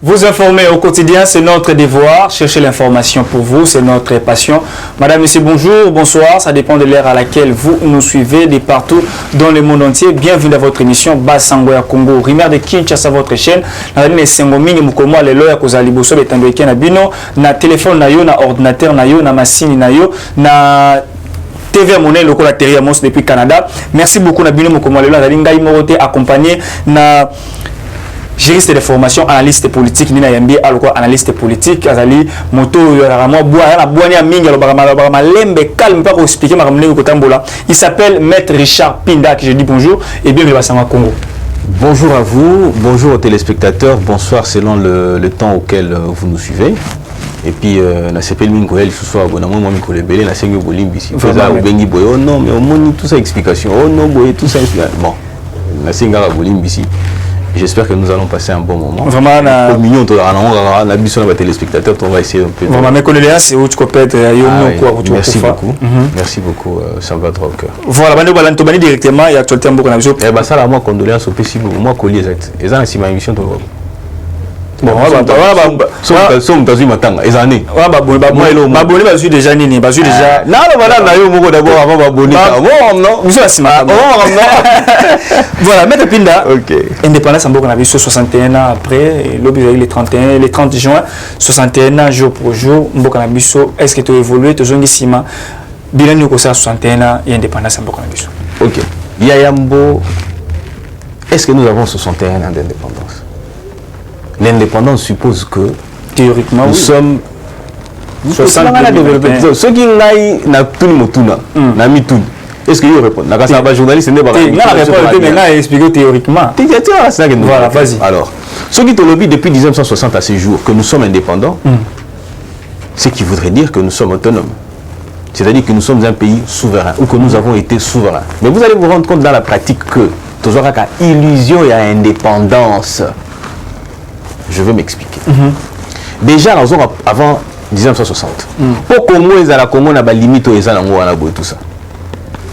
Vous informer au quotidien, c'est notre devoir. Chercher l'information pour vous, c'est notre passion. Madame, Monsieur, bonjour, bonsoir. Ça dépend de l'heure à laquelle vous nous suivez de partout dans le monde entier. Bienvenue dans votre émission Basangoya Congo. Rimer de Kinshasa, votre chaîne. Na téléphone na yo, na ordinateur na yo, na machine na yo, na TV Monnaie local Terre Mons depuis Canada. Merci beaucoup na bino mokomo lelo na linga imote accompagné na juriste de formation, analyste politique, Nina Yambi, alors analyste politique, Azali, Moto, Yoramo, Bois, Boania Minga, Lembe, calme, pas pour expliquer ma ramener au Kotambola. Il s'appelle Maître Richard Pinda, que je dis bonjour et bienvenue à Congo. Bonjour à vous, bonjour aux téléspectateurs, bonsoir selon le temps auquel vous nous suivez. Et puis, na CPL Mingoel, ce soir, on a moins Mingoel Belé, na Sengo Bolim, ici. Bengi Boy, oh non, mais au moins tout ça explication, oh non, Boy, tout ça explication. Bon, na Senga Bolim, ici. J'espère que nous allons passer un bon moment. Vraiment, on a besoin de téléspectateurs, on va essayer un peu. Vraiment, mes collègues, c'est où tu peux être. Merci beaucoup. Merci beaucoup, ça va trop au cœur. Voilà, on va aller directement et actuellement beaucoup de choses. Eh bien, ça, là, moi, condoléances au PCB, moi, collier exact. Et ça, c'est ma émission. Bon, voilà, Maître Pinda, indépendance en Bourg, on a vu 61 ans après, les 31, les 30 juin, 61 ans jour pour jour, Bourg, est-ce que tu as évolué, tu as joué ici, bilan nous 61 ans et indépendance en Bourg, ok. Yayambo, est-ce que nous avons 61 ans d'indépendance? L'indépendance suppose que théoriquement nous sommes 60 ceux qui n'ont tout le monde. Est-ce que vous répondez? La journaliste n'est pas expliqué théoriquement. Voilà, vas-y. Alors, ceux qui ont lobby depuis 1960 à ce jour que nous sommes indépendants, ce qui voudrait dire que nous sommes autonomes. C'est-à-dire que nous sommes un pays souverain ou que nous avons été souverains. Mais vous allez vous rendre compte dans la pratique que tout aura qu'à illusion et à indépendance. Je veux m'expliquer. Déjà, avant 1960, pour Congo, ils ont la Congo na limite aux Anango à tout ça.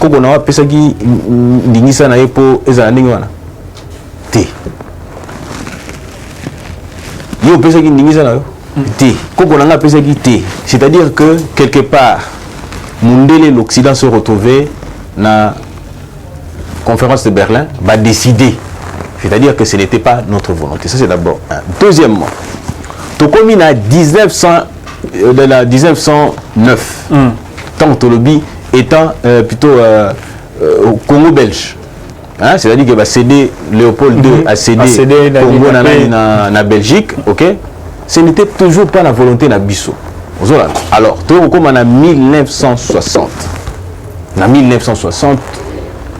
Congo na pesa qui n'inisa na pour les Anango T. Yo pesa qui n'inisa na T. Congo na pesa qui T. C'est-à-dire que quelque part, Mundele l'Occident se retrouvait na conférence de Berlin, va décider. C'est-à-dire que ce n'était pas notre volonté. Ça, c'est d'abord un. Deuxièmement, Tokomi a 1909, tant Tolobi étant plutôt au Congo belge. Hein? C'est-à-dire qu'il va céder, Léopold II a cédé Congo na Belgique. Okay? Ce n'était toujours pas la volonté de Bissot. Alors, Tokomi en 1960. En 1960,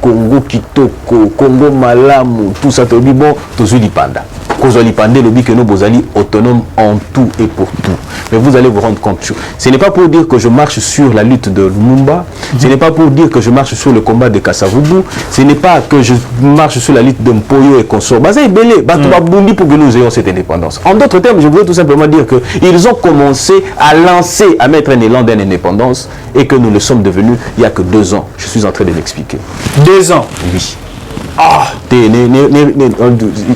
Congo Kitoko, Congo Malamu, tout ça, bon, tout ça, Lipanda. Cause Lipanda, le but que nous sommes autonomes en tout et pour tout. Mais vous allez vous rendre compte. Ce n'est pas pour dire que je marche sur la lutte de Lumumba, ce n'est pas pour dire que je marche sur le combat de Kassavubu, ce n'est pas que je marche sur la lutte de Mpoyo et consorts. Baza Belé, Batoubabundi pour que nous ayons cette indépendance. En d'autres termes, je voudrais tout simplement dire qu'ils ont commencé à lancer, à mettre un élan d'indépendance et que nous le sommes devenus il n'y a que 2 ans. Je suis en train de l'expliquer. 2 ans? Oui. Il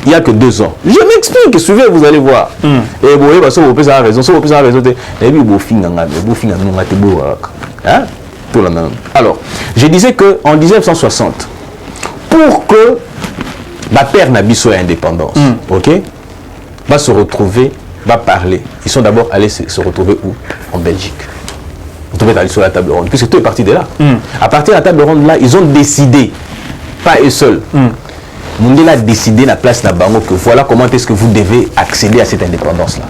n'y a que 2 ans. Je m'explique, suivez, vous allez voir. Et vous voyez, vous pouvez avoir raison. Alors, je disais qu'en 1960, pour que ma père Nabiso ait indépendance, ok, va se retrouver, va parler. Ils sont d'abord allés se retrouver où? En Belgique. Vous devez aller sur la table ronde, puisque tout est parti de là. À partir de la table ronde là, ils ont décidé, pas eux seuls. Mundela a décidé la place de Bango que voilà comment est-ce que vous devez accéder à cette indépendance-là.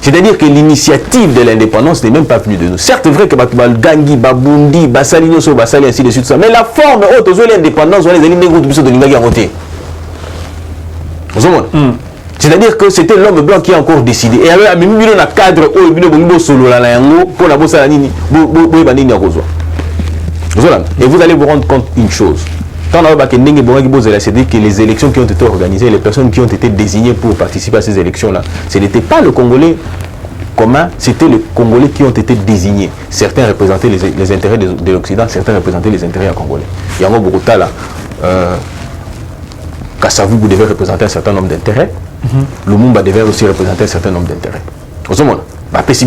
C'est-à-dire que l'initiative de l'indépendance n'est même pas venue de nous. Certes, c'est vrai que Gangi, Babundi, Bassalino, Bassali, ainsi de suite, mais la forme haute aux l'indépendance, on les éliminer de l'Imagi à voter. C'est-à-dire que c'était l'homme blanc qui a encore décidé. Et alors, même si on a cadre, et vous allez vous rendre compte une chose. C'est-à-dire que les élections qui ont été organisées, les personnes qui ont été désignées pour participer à ces élections-là, ce n'était pas le Congolais commun, c'était les Congolais qui ont été désignés. Certains représentaient les intérêts de l'Occident, certains représentaient les intérêts congolais. Il y a un là, Kassavu, vous devez représenter un certain nombre d'intérêts. Lumumba devait aussi représenter un certain nombre d'intérêts. Ils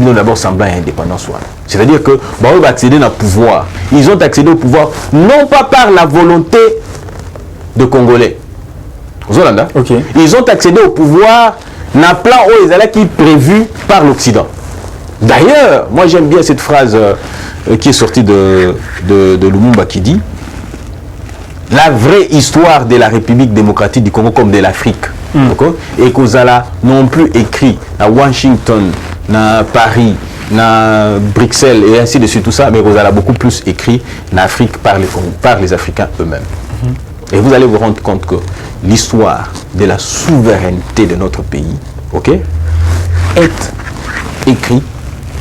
ont d'abord semblant à l'indépendance. C'est-à-dire que ils ont accédé au pouvoir. Ils ont accédé au pouvoir non pas par la volonté de Congolais. Okay. Ils ont accédé au pouvoir dans un plan où ils allaient qui prévu par l'Occident. D'ailleurs, moi j'aime bien cette phrase qui est sortie de Lumumba qui dit la vraie histoire de la République démocratique du Congo comme de l'Afrique. Et qu'aux ala non plus écrit à Washington, à Paris, à Bruxelles et ainsi de suite tout ça, mais vous allez beaucoup plus écrit en Afrique par les Africains eux-mêmes. Et vous allez vous rendre compte que l'histoire de la souveraineté de notre pays, est écrite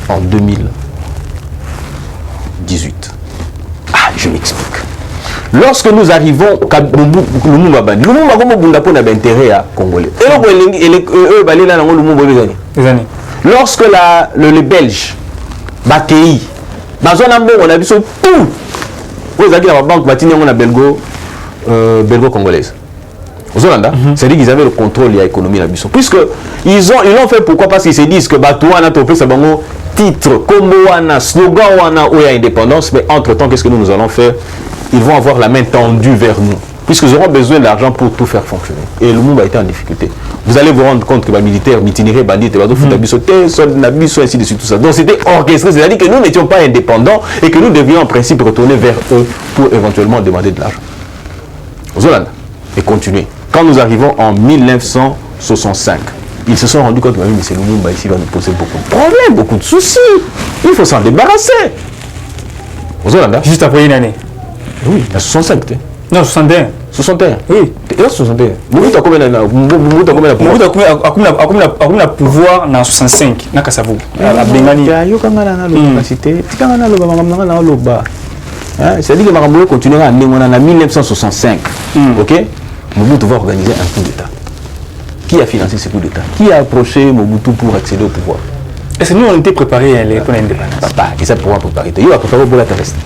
en 2018. Je m'explique. Lorsque nous arrivons à Lumumba a intérêt à Congolais. Lorsque les Belges accueilli, on a vu tout. Vous avez la banque belgo-congolaise. C'est-à-dire qu'ils avaient le contrôle de l'économie. Puisque ils l'ont fait pourquoi? Parce qu'ils se disent que Batouana topé ça titre, Komboana, slogan Wana ou indépendance, mais entre-temps, qu'est-ce que nous allons faire? Ils vont avoir la main tendue vers nous, puisqu'ils auront besoin d'argent pour tout faire fonctionner. Et le monde a été en difficulté. Vous allez vous rendre compte que les militaires, itinéraires, bandits, ainsi de suite, tout ça. Donc c'était orchestré, c'est-à-dire que nous n'étions pas indépendants et que nous devions en principe retourner vers eux pour éventuellement demander de l'argent. Zoland, et continuer. Quand nous arrivons en 1965, ils se sont rendus compte que M. Lumumba ici va nous poser beaucoup de problèmes, beaucoup de soucis. Il faut s'en débarrasser. Zoland, juste après une année. Oui, il y a 65. Non, 61. 61. Oui. Il y a 61. Mobutu a combien d'années? Mobutu a pouvoir dans 65. Na Kasavu. C'est-à-dire que Marambo continuera en 1965. Ok? Mobutu va organiser un coup d'État. Qui a financé ce coup d'État? Qui a approché Mobutu pour accéder au pouvoir? Est-ce que nous on était préparés pour l'indépendance? Papa, ils sont préparés. Ils ont préparé pour la terrestre.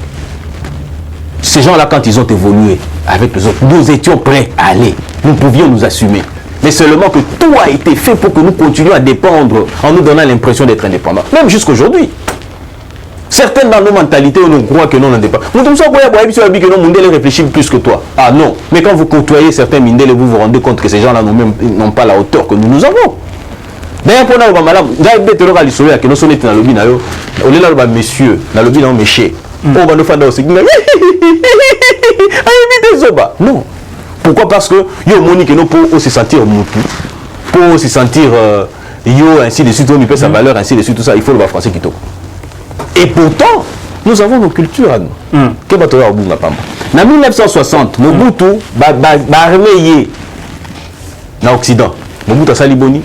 Ces gens-là, quand ils ont évolué avec les autres, nous étions prêts à aller. Nous pouvions nous assumer. Mais seulement que tout a été fait pour que nous continuions à dépendre en nous donnant l'impression d'être indépendants. Même jusqu'aujourd'hui. Certaines dans nos mentalités, on croit que nous n'en dépendons pas. Nous sommes que nos Mundele réfléchissent plus que toi. Ah non. Mais quand vous côtoyez certains Mindele, vous vous rendez compte que ces gens-là n'ont pas la hauteur que nous avons. D'ailleurs, pour nous, que nous sommes dans le lobby, messieurs, dans le lobby, méchés. Non. Pourquoi? Parce que yo monique non pour se sentir moutou, pour se sentir yo ainsi de suite, on peut sa valeur ainsi de suite tout ça, il faut le voir français qui toque. Et pourtant, nous avons nos cultures à nous. Que bateau au bunga pamba. En 1960, Mobutu armé dans l'Occident. Mobutu Saliboni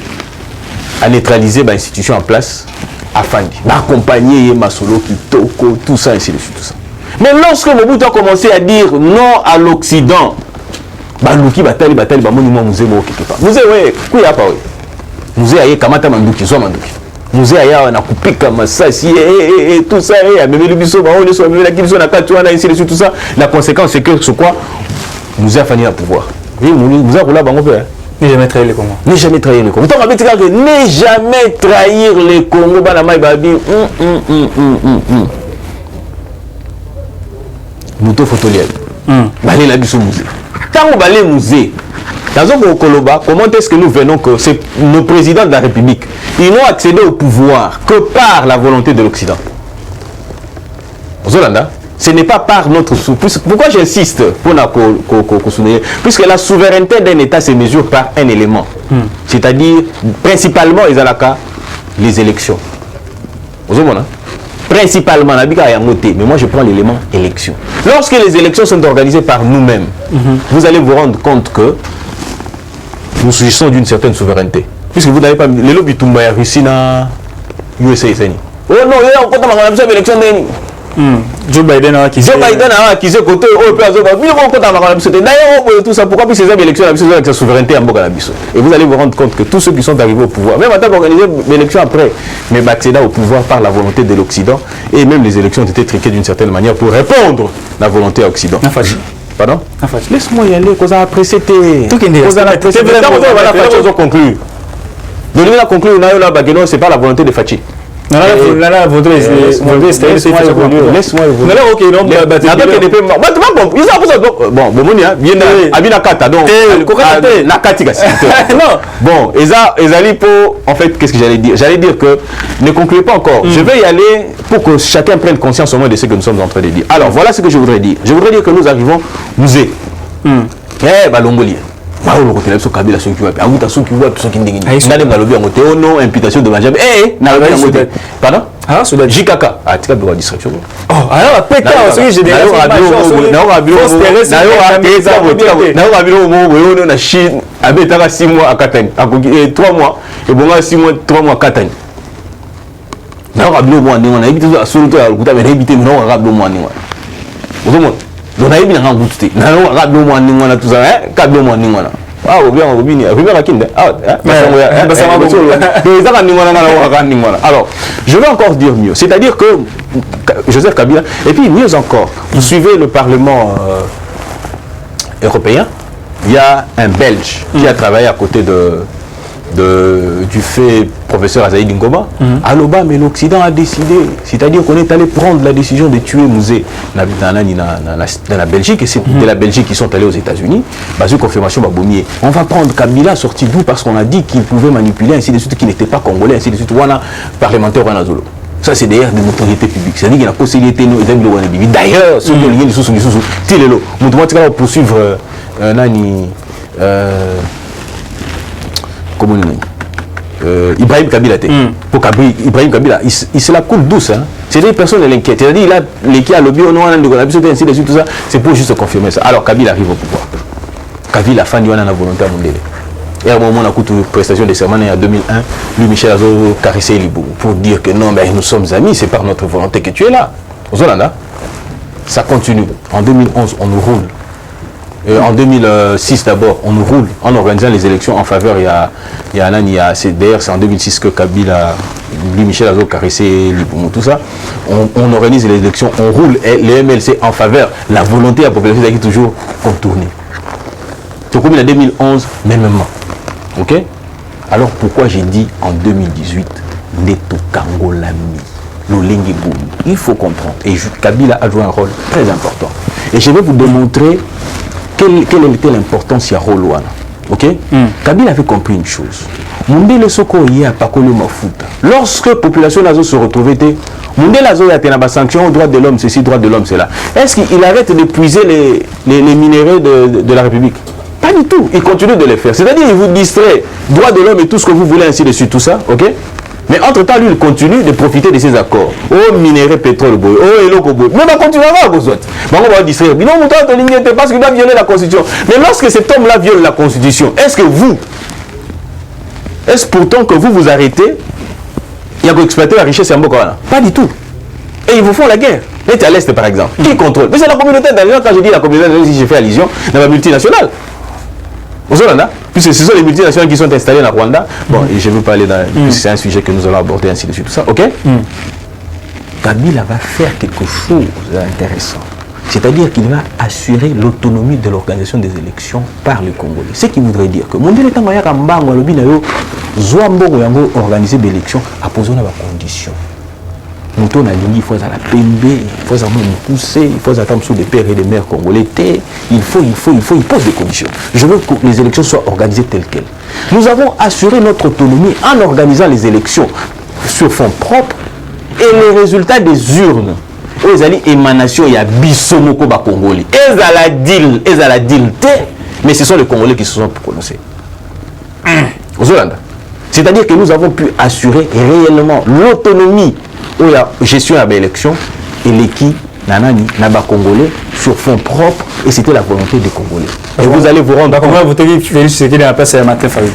a neutralisé l'institution en place. Afandi, accompagner Masolo, Kitoko, tout ça, ainsi de suite, tout ça. Mais lorsque Mobutu a commencé à dire non à l'Occident, Balouki, Batali, monument, musée, quelque part. Musée, oui, quoi, pas, oui. Musée, aïe, Kamata Mandouki, soit Mandouki. Musée, aïe, on a coupé Kamassasi, et tout ça, et même le biseau, on est sur la Kibso, on a Katouana, ainsi de suite, tout ça. La conséquence, c'est que, c'est quoi? Musée a fini à pouvoir. Oui, musée a roulé à Bango, Ne jamais trahir le Congo. Ne jamais trahir le Congo. Ne jamais trahir le Congo. Mouto photoliel. Balé la biso musée. Quand on balé musée, dans un Koloba, comment est-ce que nous venons que c'est nos présidents de la République, ils n'ont accédé au pouvoir que par la volonté de l'Occident. Zolanda. Ce n'est pas par notre souveraineté. Pourquoi j'insiste pour puisque la souveraineté d'un État se mesure par un élément. C'est-à-dire, principalement, les élections. Principalement, mais moi je prends l'élément élection. Lorsque les élections sont organisées par nous-mêmes, vous allez vous rendre compte que nous jouissons d'une certaine souveraineté. Puisque vous n'avez pas... Les lobbies Tumba Russie na USA. Oh non, il y a encore une élection. Joe Biden a accusé côté d'ailleurs tout ça pourquoi puis ces élections avec sa souveraineté en Bokanabiso. Et vous allez vous rendre compte que tous ceux qui sont arrivés au pouvoir, même en tant qu'organiser l'élection après, mais accéder au pouvoir par la volonté de l'Occident, et même les élections ont été triquées d'une certaine manière pour répondre à la volonté de l'Occident. Pardon? Laisse-moi y aller, qu'on a apprécié. Tout conclu. Donc, il a conclu, non, c'est pas la volonté de Fachi. Laissez-moi bon, en fait, qu'est-ce que j'allais dire? J'allais dire que ne concluez pas encore. Je vais y aller pour que chacun prenne conscience au moins de ce que nous sommes en train de dire. Alors, voilà ce que je voudrais dire. Je voudrais dire que nous arrivons, nous est. Balongoli. Kabila ceux qui voient ceux qui voient ceux qui non imputation de Benjamin pardon JKK tika de distraction oh alors péta aussi j'ai des na Chine abetaka 6 mois à Katani 3 mois et bon 6 mois 3 mois Katani na rabilo mo ndingo na ebité asolo to ya kuta mais ebité no rabilo mo ndingo donc na ebi na ngutute na rabilo mo ndingo na tout ça kabilo mo ndingo na alors, je vais encore dire mieux. C'est-à-dire que Joseph Kabila, et puis mieux encore, vous suivez le Parlement européen, il y a un Belge qui a travaillé à côté du fait professeur Azaïd Ngoma. À l'Oba, mais l'Occident a décidé, c'est-à-dire qu'on est allé prendre la décision de tuer Mouzé dans la Belgique, et c'est de la Belgique qui sont allés aux États-Unis. Basée confirmation Baboumier. On va prendre Kabila sorti d'où parce qu'on a dit qu'il pouvait manipuler, ainsi de suite, qu'il n'était pas congolais, ainsi de suite. Voilà, parlementaire Wana Zolo. Ça, c'est d'ailleurs de notoriété publique. C'est-à-dire qu'il a conseillé d'ailleurs, ceux qui ont lié les sous, Tilelo. Nous devons poursuivre Nani. Comment on dit Ibrahim Kabila. Pour Ibrahim Kabila, il se la coule douce. Hein. C'est-à-dire que personne ne l'inquiète. C'est-à-dire qu'il a l'équipe à lobby, on a ainsi de suite, tout ça. C'est pour juste confirmer ça. Alors Kabila arrive au pouvoir. Kabila, fan de la volonté à Mondele. Et à un moment, on a coupé une prestation de serment en 2001. Lui, Michel Azo, caressé Libou pour dire que non, mais nous sommes amis, c'est par notre volonté que tu es là. Aux Hollanda, ça continue. En 2011, on nous roule. En 2006 d'abord, on nous roule en organisant les élections en faveur. D'ailleurs, c'est en 2006 que Kabila, lui, Michel Azo, caressé Lipoumou, tout ça. On organise les élections, on roule et les MLC en faveur. La volonté de la population est toujours contournée. C'est comme en 2011, mêmement. Ok? Alors pourquoi j'ai dit en 2018, Neto Kangolami, Lolengi Boum? Il faut comprendre. Et Kabila a joué un rôle très important. Et je vais vous démontrer quelle était l'importance de Roloana. Ok? Kabila avait compris une chose. Mundele Soko y a pas collé ma foute. Lorsque la population nazo se retrouvait, Mundele Azo y a des sanctions, droit de l'homme, ceci, droit de l'homme, c'est là. Est-ce qu'il arrête de puiser les minéraux de la République? Pas du tout. Il continue de les faire. C'est-à-dire qu'il vous distrait, droit de l'homme et tout ce que vous voulez, ainsi de suite, tout ça. Ok? Mais entre-temps, lui, il continue de profiter de ces accords. Oh, minerai, pétrole, boy. Oh, éloque, boy. Mais on continuera à vous autres. On va distraire. Mais non, mon temps, parce qu'il doit violer la Constitution. Mais lorsque cet homme-là viole la Constitution, est-ce pourtant que vous arrêtez, il y a exploiter la richesse en Bokana? Pas du tout. Et ils vous font la guerre. Et tu es à l'Est, par exemple. Qui contrôle? Mais c'est la communauté internationale. Quand je dis la communauté internationale, si j'ai fait allusion, dans la multinationale. Au Rwanda, puisque ce sont les multinationales qui sont installées dans Rwanda. Bon, et je ne veux pas aller dans... C'est un sujet que nous allons aborder, ainsi de suite, tout ça. Ok? Kabila va faire quelque chose d'intéressant. C'est-à-dire qu'il va assurer l'autonomie de l'organisation des élections par les Congolais. Ce qui voudrait dire que Mondele Tangaya Kambango, organiser des élections à poser des conditions. Il faut la PMB, il faut pousser, il faut attendre sur des pères et des mères congolais. Il pose des conditions. Je veux que les élections soient organisées telles quelles. Nous avons assuré notre autonomie en organisant les élections sur fonds propres et les résultats des urnes. Ils ont émanation, il y a Bissomoko Congolais. Ils ont la deal, mais ce sont les Congolais qui se sont prononcés. Aux Hollande. C'est-à-dire que nous avons pu assurer réellement l'autonomie où la gestion de l'élection et l'équipe Nanani, Naba Congolais sur fonds propres et c'était la volonté des Congolais. Et vous allez vous rendre compte. Comment vous voter Félix Tshisekedi à la place de Martin Fayulu?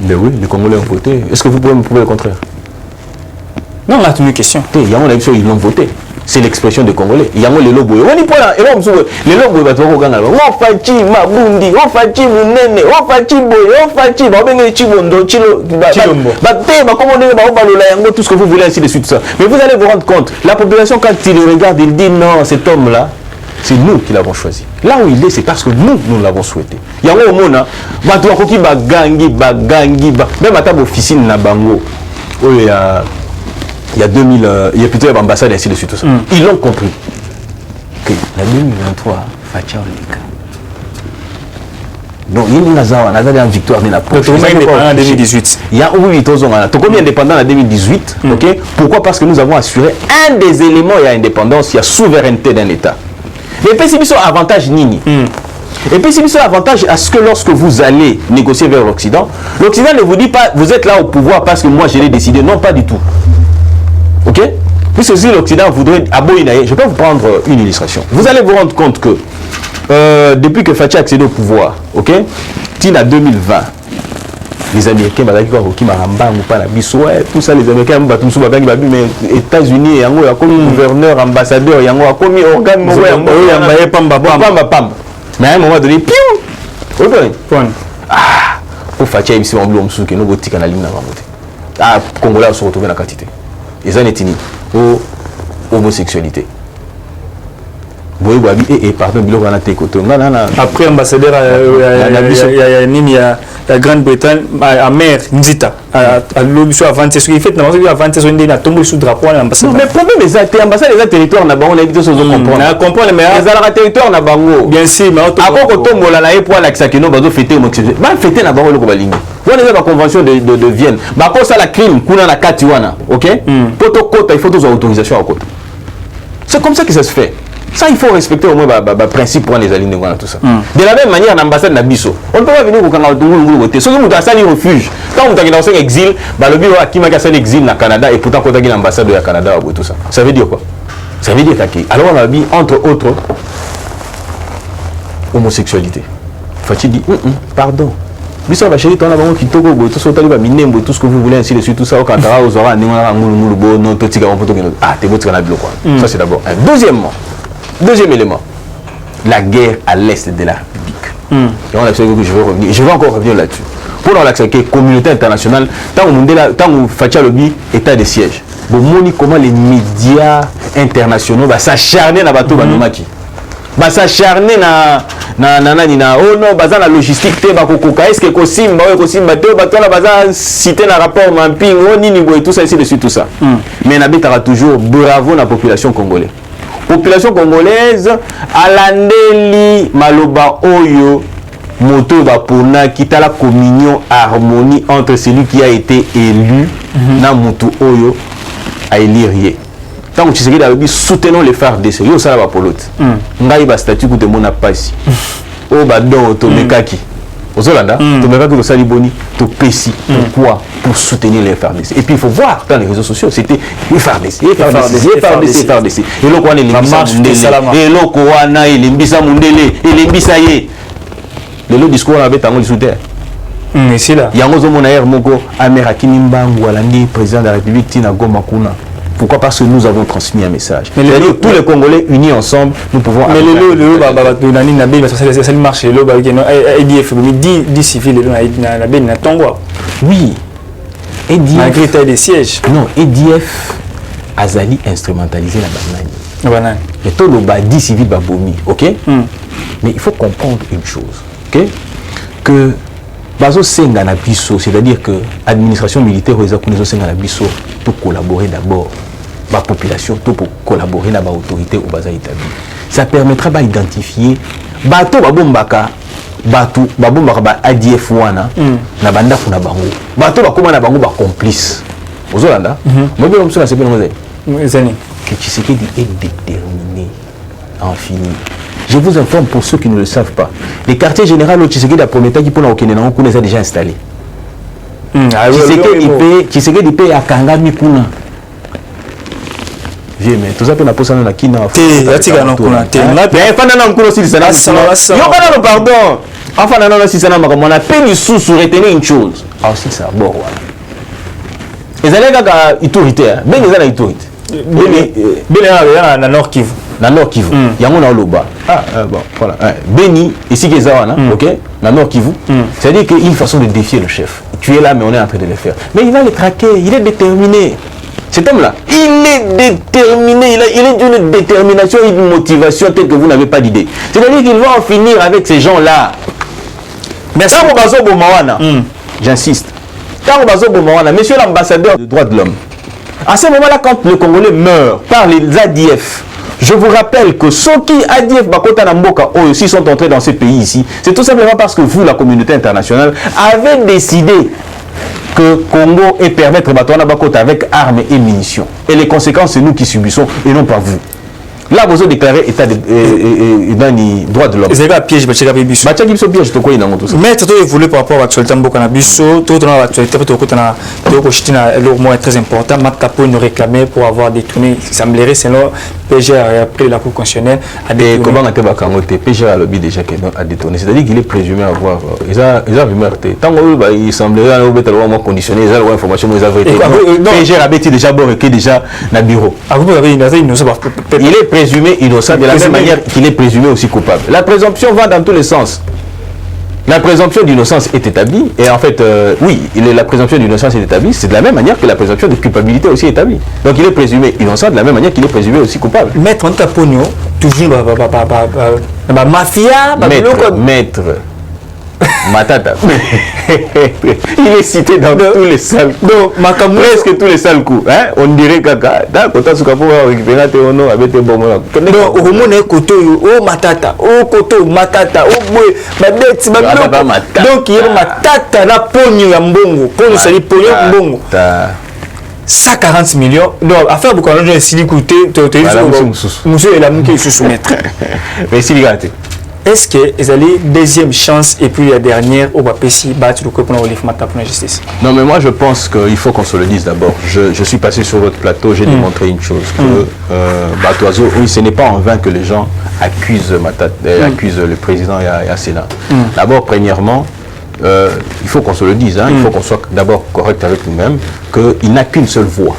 Mais oui, les Congolais ont voté. Est-ce que vous pouvez me prouver le contraire? Non, on a une question. Il y a une élection, ils l'ont voté. C'est l'expression des Congolais. Il y a les lobos. On dit pas là. Les lobos, ils vont gagner. On fachi mabundi, on fachi munene, on fachi boy, on fachi babenge chibondo, chilombo. Tout ce que vous voulez ainsi de suite ça. Mais vous allez vous rendre compte. La population quand il regarde, il dit non, cet homme là, C'est nous qui l'avons choisi. Là où il est, c'est parce que nous l'avons souhaité. Il y a un moment, qui bagangi, même à table officine na bango, il y a 2000, il y a plutôt l'ambassade ainsi de suite, tout ça. Ils l'ont compris. Que la 2023, Fatia Olika. Donc, il y a une victoire de la prochaine. En 2018. Il y a oui, combien indépendant en 2018, ok? Pourquoi? Parce que nous avons assuré un des éléments, il y a indépendance, il y a souveraineté d'un État. Les PCB sont avantage nini. Et PCB sont avantage à ce que lorsque vous allez négocier vers l'Occident, l'Occident ne vous dit pas vous êtes là au pouvoir parce que moi je l'ai décidé. Non, pas du tout. Ok? Puisque si l'Occident voudrait aboyer, je peux vous prendre une illustration. Vous allez vous rendre compte que depuis que Fatia a accédé au pouvoir, ok, Tina 2020, les Américains, tout ça, les Américains, mais États-Unis, il y a comme gouverneur, ambassadeur, il y a comme organe, mais à un moment donné, pour Fatia, il s'est emblé au Congo, Congolais se retrouver dans la quantité. Et ça n'est pas homosexualité. Après ambassadeur il y a Grande-Bretagne à mer Nzita à l'obligation avant ce qui fait avant ce on a tombé sous drapeau l'ambassade. Mais le problème c'est ambassade les territoires na bango on habite sur comprendre mais les territoires na bango bien sûr mais après ko tombola na pour la kisakino bazo fêter homosexualité ba fêter na bango le ko balingi on est la convention de Vienne ba ko ça la crime kuna na kati wana OK poto kota il faut tous autorisation à côté. C'est comme ça que ça se fait. Ça, il faut respecter au moins le principe pour les aligner tout ça. De la même manière, l'ambassade Nabiso, on ne peut pas venir au Canada, ceux qui ont un refuge, quand on est dans un exil, le bureau qui m'a un exil au Canada et pourtant quand on a l'ambassade du Canada et tout ça. Ça veut dire quoi? Ça veut dire que alors on a mis entre autres homosexualité. Faut-il dire pardon. Biso va chérie ton avant qui togo tout ce taliba minembo tout ce que vous voulez ainsi de suite tout ça au Canada aux aura n'imana ngulu bo non totika on peut t'es beau tu canada quoi. Ça c'est d'abord. Deuxième élément, la guerre à l'est de la République. Et on a observé que je vais encore revenir là-dessus. Pour l'accepter, communauté internationale, tant que Fatia Lobby, état de siège. Vous montrez comment les médias internationaux vont s'acharner dans le bateau Banomaki. Vont s'acharner oh non, bazar la logistique, est-ce que Kosimba, bateau la bazar cité dans le rapport Mamping, oh Ninibo et tout ça, ainsi de suite, tout ça. Mais n'habitera toujours bravo la population congolaise. Population congolaise alandeli maloba oyo moto bapona kita la communion harmonie entre celui qui a été élu na moto oyo a élire. Tant que tu sais que soutenons les FARDC yo sala ba polote ngai ba statut ku te mona pasi o ba don to mekaki Ozolanda, tu me vas que le saliboni, tu pessi. Pourquoi? Pour soutenir les FARDC. Et puis il faut voir dans les réseaux sociaux, c'était les FARDC. Et l'autre, on est les et l'autre, on a les Mbisa Mundele, et les Mbisaye. Le lot discours avait un soutien. Mais c'est là. Il y a un autre monaire, Moko, Amerakini Mbangu, Alandi, président de la République, Tina Goma Kuna. Pourquoi? Parce que nous avons transmis un message. Tous les Congolais unis ensemble, nous pouvons... Mais le marché, le 10 civils, oui. Malgré l'état des sièges. Non, EDF Azali instrumentalisé la banane. Et tout le 10 civils babomi, ok? Mais il faut comprendre une chose, ok? Que Bazo Senga na biso, c'est-à-dire que l'administration militaire pour collaborer d'abord la population, pour collaborer avec l'autorité au Baza établi. Ça permettra d'identifier bateau babombaka, bateau babombaka ADF wana na banda kuna bango. Bateau bakoma na bango ba complice. Ozolanda? Moi bien ça c'est bien zani. Que Tshisekedi est déterminé à en finir. Je vous informe pour ceux qui ne le savent pas. Les quartiers généraux au Tshisekedi a promis qui pour la Okenena on les a déjà installés. Tshisekedi paye à Kangami kuna. Vieux mais tout ça pour la poste na kina. Mais pendant qu'on aussi ça. Yo pas pardon. Enfin non si ça na on a peine sous retenir une chose. Ah aussi ça bon voilà. Les allez ga autorité, ben les allez autorité. Ben na Nord Kivu. Na Nord Kivu. Yango na Loba. Bon voilà. Beni ici que ça OK? Na Nord Kivu. C'est-à-dire qu'il y a une façon de défier le chef. Tu es là mais on est en train de le faire. Mais il va les traquer, il est déterminé. Cet homme-là, il est déterminé, il est d'une détermination et d'une motivation telle que vous n'avez pas d'idée. C'est-à-dire qu'il va en finir avec ces gens-là. Merci. J'insiste. Monsieur l'ambassadeur des droits de l'homme, à ce moment-là, quand le Congolais meurt par les ADF, je vous rappelle que ceux qui ADF Bakota Namboka aussi sont entrés dans ces pays ici, c'est tout simplement parce que vous, la communauté internationale, avez décidé que Congo et permettre Batouana Bakota avec armes et munitions. Et les conséquences, c'est nous qui subissons et non pas vous. Là, vous avez déclaré état dans les droits de l'homme. Vous avez un piège, piège, mais tout évolué par rapport à l'actualité de Bokanabiso, tout dans l'actualité, le est très important. Matapo nous réclamait pour avoir détourné, il semblerait, selon PG a appelé la Cour constitutionnelle à détourner. Comment on a été PG a lobby déjà à détourner, c'est-à-dire qu'il est présumé avoir. Ils ont vu meurtre. Tant qu'il semblerait avoir conditionné, ils ont l'information, ils ont vérité. PG a déjà borné déjà dans le bureau. Il est présumé innocent de la même manière qu'il est présumé aussi coupable. La présomption va dans tous les sens. La présomption d'innocence est établie et en fait, oui, la présomption d'innocence est établie, c'est de la même manière que la présomption de culpabilité aussi est établie. Donc il est présumé innocent de la même manière qu'il est présumé aussi coupable. Maître, on t'a pognon, toujours mafia, maître. Matata. Il est cité dans tous les sales coups. Presque tous les sales coups. Hein? On dirait Kaka. D'accord, tu as récupéré tes honneurs avec tes bons moments. Non, au moment où oh matata, oh koto matata, oh boy, madette, donc il y a matata na pogno ya mbongo. Pogno sali pogno mbongo. 140 millions. Donc, affaire beaucoup de gens ici écouter, monsieur et la mouke se soumettre. Mais si regardez. Est-ce que vous avez deuxième chance et puis la dernière au Bapessi battre le coup pour la justice? Non, mais moi je pense qu'il faut qu'on se le dise d'abord. Je suis passé sur votre plateau, j'ai démontré une chose que Batoiseau, oui, ce n'est pas en vain que les gens accusent accusent le président et à Sénat. D'abord, premièrement, il faut qu'on se le dise, hein, il faut qu'on soit d'abord correct avec nous-mêmes, qu'il n'a qu'une seule voix.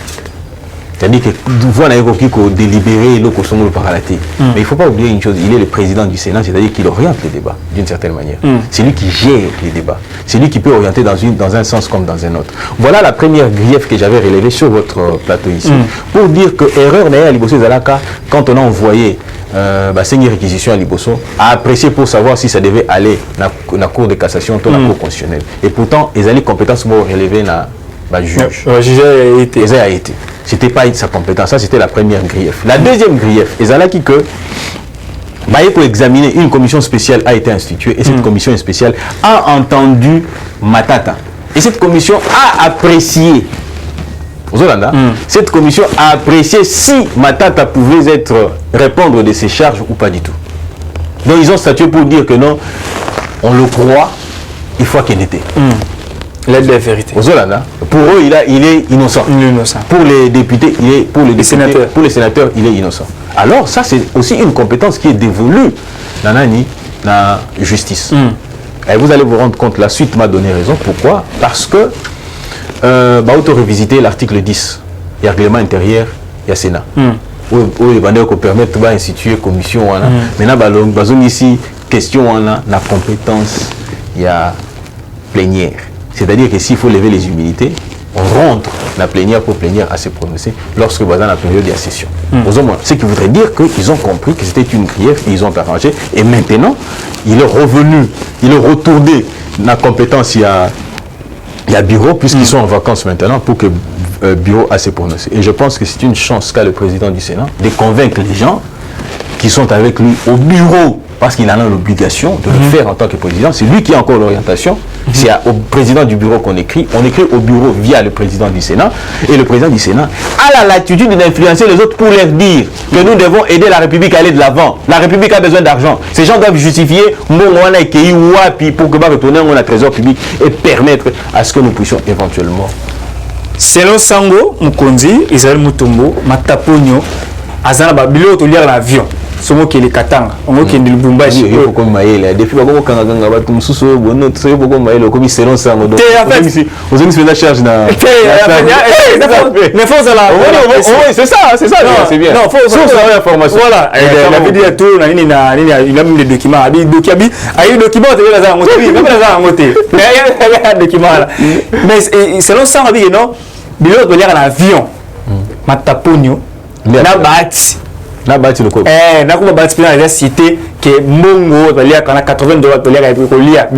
C'est-à-dire que voix n'a pas délibéré le par la tête. Mais il ne faut pas oublier une chose, il est le président du Sénat, c'est-à-dire qu'il oriente les débats d'une certaine manière. C'est lui qui gère les débats. C'est lui qui peut orienter dans un sens comme dans un autre. Voilà la première grief que j'avais relevée sur votre plateau ici. Pour dire que erreur n'est à Liboso Zalaka, quand on a envoyé une réquisition à Liboso, a apprécié pour savoir si ça devait aller dans la Cour de cassation ou la Cour constitutionnelle. Et pourtant, ils ont les compétences pour relever le juge. Le juge a été. C'était pas sa compétence, ça c'était la première grief. La deuxième grief, c'est que pour examiner, une commission spéciale a été instituée et cette commission spéciale a entendu Matata. Et cette commission a apprécié, cette commission a apprécié si Matata pouvait répondre de ses charges ou pas du tout. Donc ils ont statué pour dire que non, on le croit, il faut qu'il était. L'aide de la vérité. Pour eux, il est innocent. Pour les députés, pour les sénateurs, il est innocent. Alors, ça, c'est aussi une compétence qui est dévolue dans la justice. Et vous allez vous rendre compte, la suite m'a donné raison. Pourquoi? Parce que, auto-revisiter l'article 10, il y a règlement intérieur, il y a Sénat. Où les bandeurs permettent d'instituer commission. Maintenant, ici, question, la compétence, il y a plénière. C'est-à-dire que s'il faut lever les humilités, on rentre la plénière pour plénière à se prononcer lorsque dans la période de la session. Ce qui voudrait dire qu'ils ont compris que c'était une grief et ils ont arrangé. Et maintenant, il est revenu, il est retourné la compétence, il y a bureau, puisqu'ils sont en vacances maintenant, pour que bureau a se prononcer. Et je pense que c'est une chance qu'a le président du Sénat de convaincre les gens qui sont avec lui au bureau, parce qu'il en a l'obligation de le faire en tant que président. C'est lui qui a encore l'orientation. C'est au président du bureau qu'on écrit. On écrit au bureau via le président du Sénat. Et le président du Sénat a la latitude d'influencer les autres pour leur dire que nous devons aider la République à aller de l'avant. La République a besoin d'argent. Ces gens doivent justifier pour que retourner au trésor public et permettre à ce que nous puissions éventuellement. Selon Sango Mukonzi, Israël Mutombo, Mataponyo, Azana Babilo, tu lire l'avion. Somo qui est le Katanga, on qui est le Bumbashi. Il faut comme Maël, depuis que vous avez un tout sous bon, tu sais beaucoup Maël, comme selon Sango. Vous avez la charge dans. Mais faut ça là. Oui, c'est ça, c'est bien. Non, faut savoir l'information. Voilà, la vidéo tout, il a mis les documents, il a eu document, il a un moté. Mais il y a un document là. Mais selon Sango, non, il doit lire un avion. Mataponio na Bahati. Na Bahati le quoi? Na kuma Bahati na la cité que Mongo balia kana $80 balia ko lia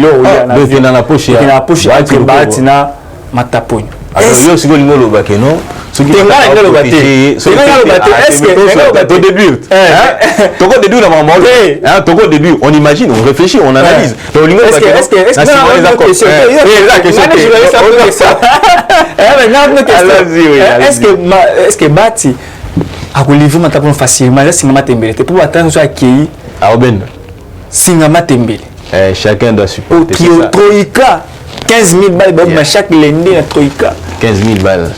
na la poche. Na la poche Bahati na Mataponio. Alors yo siko lingo lo ba que non. Ce qui est là le bâti. C'est là le bâti. Est-ce que au début Togo début dans mon monde. Hein, Togo début, on imagine, on réfléchit, on analyse. Donc lingo ba que est-ce que Bahati a livré Mataponio facilement, là singa Matembele. Pour attendre soit accueilli à Oben. Singa Matembele. Chacun doit supporter ça. Troïka 15 000 balles à chaque lundi à Troïka. 15 000 balles.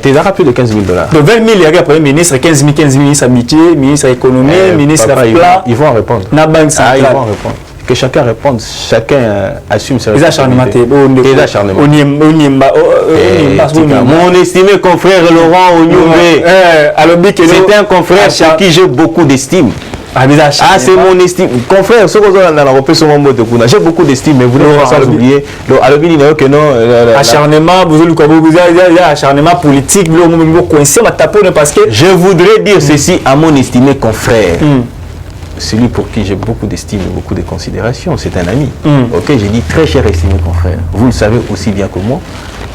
Tu as rappelé de $15 000. Donc 20 000, il y a le Premier ministre, 15 000, ministre amitié, ministre économie, ministre de la plan. Ils vont répondre. La banque centrale. Ils vont répondre. Que chacun réponde, chacun assume ses responsabilités. Les acharnements. Mon estimé confrère Laurent Onyumbe, c'est un confrère pour qui j'ai beaucoup d'estime. Ah, c'est mon estime. Confrère, j'ai beaucoup d'estime, mais vous ne pouvez pas oublier. Acharnement, acharnement politique, parce que je voudrais dire ceci à mon estimé confrère. Celui pour qui j'ai beaucoup d'estime et beaucoup de considération, c'est un ami. Ok, j'ai dit très cher estimé confrère. Vous le savez aussi bien que moi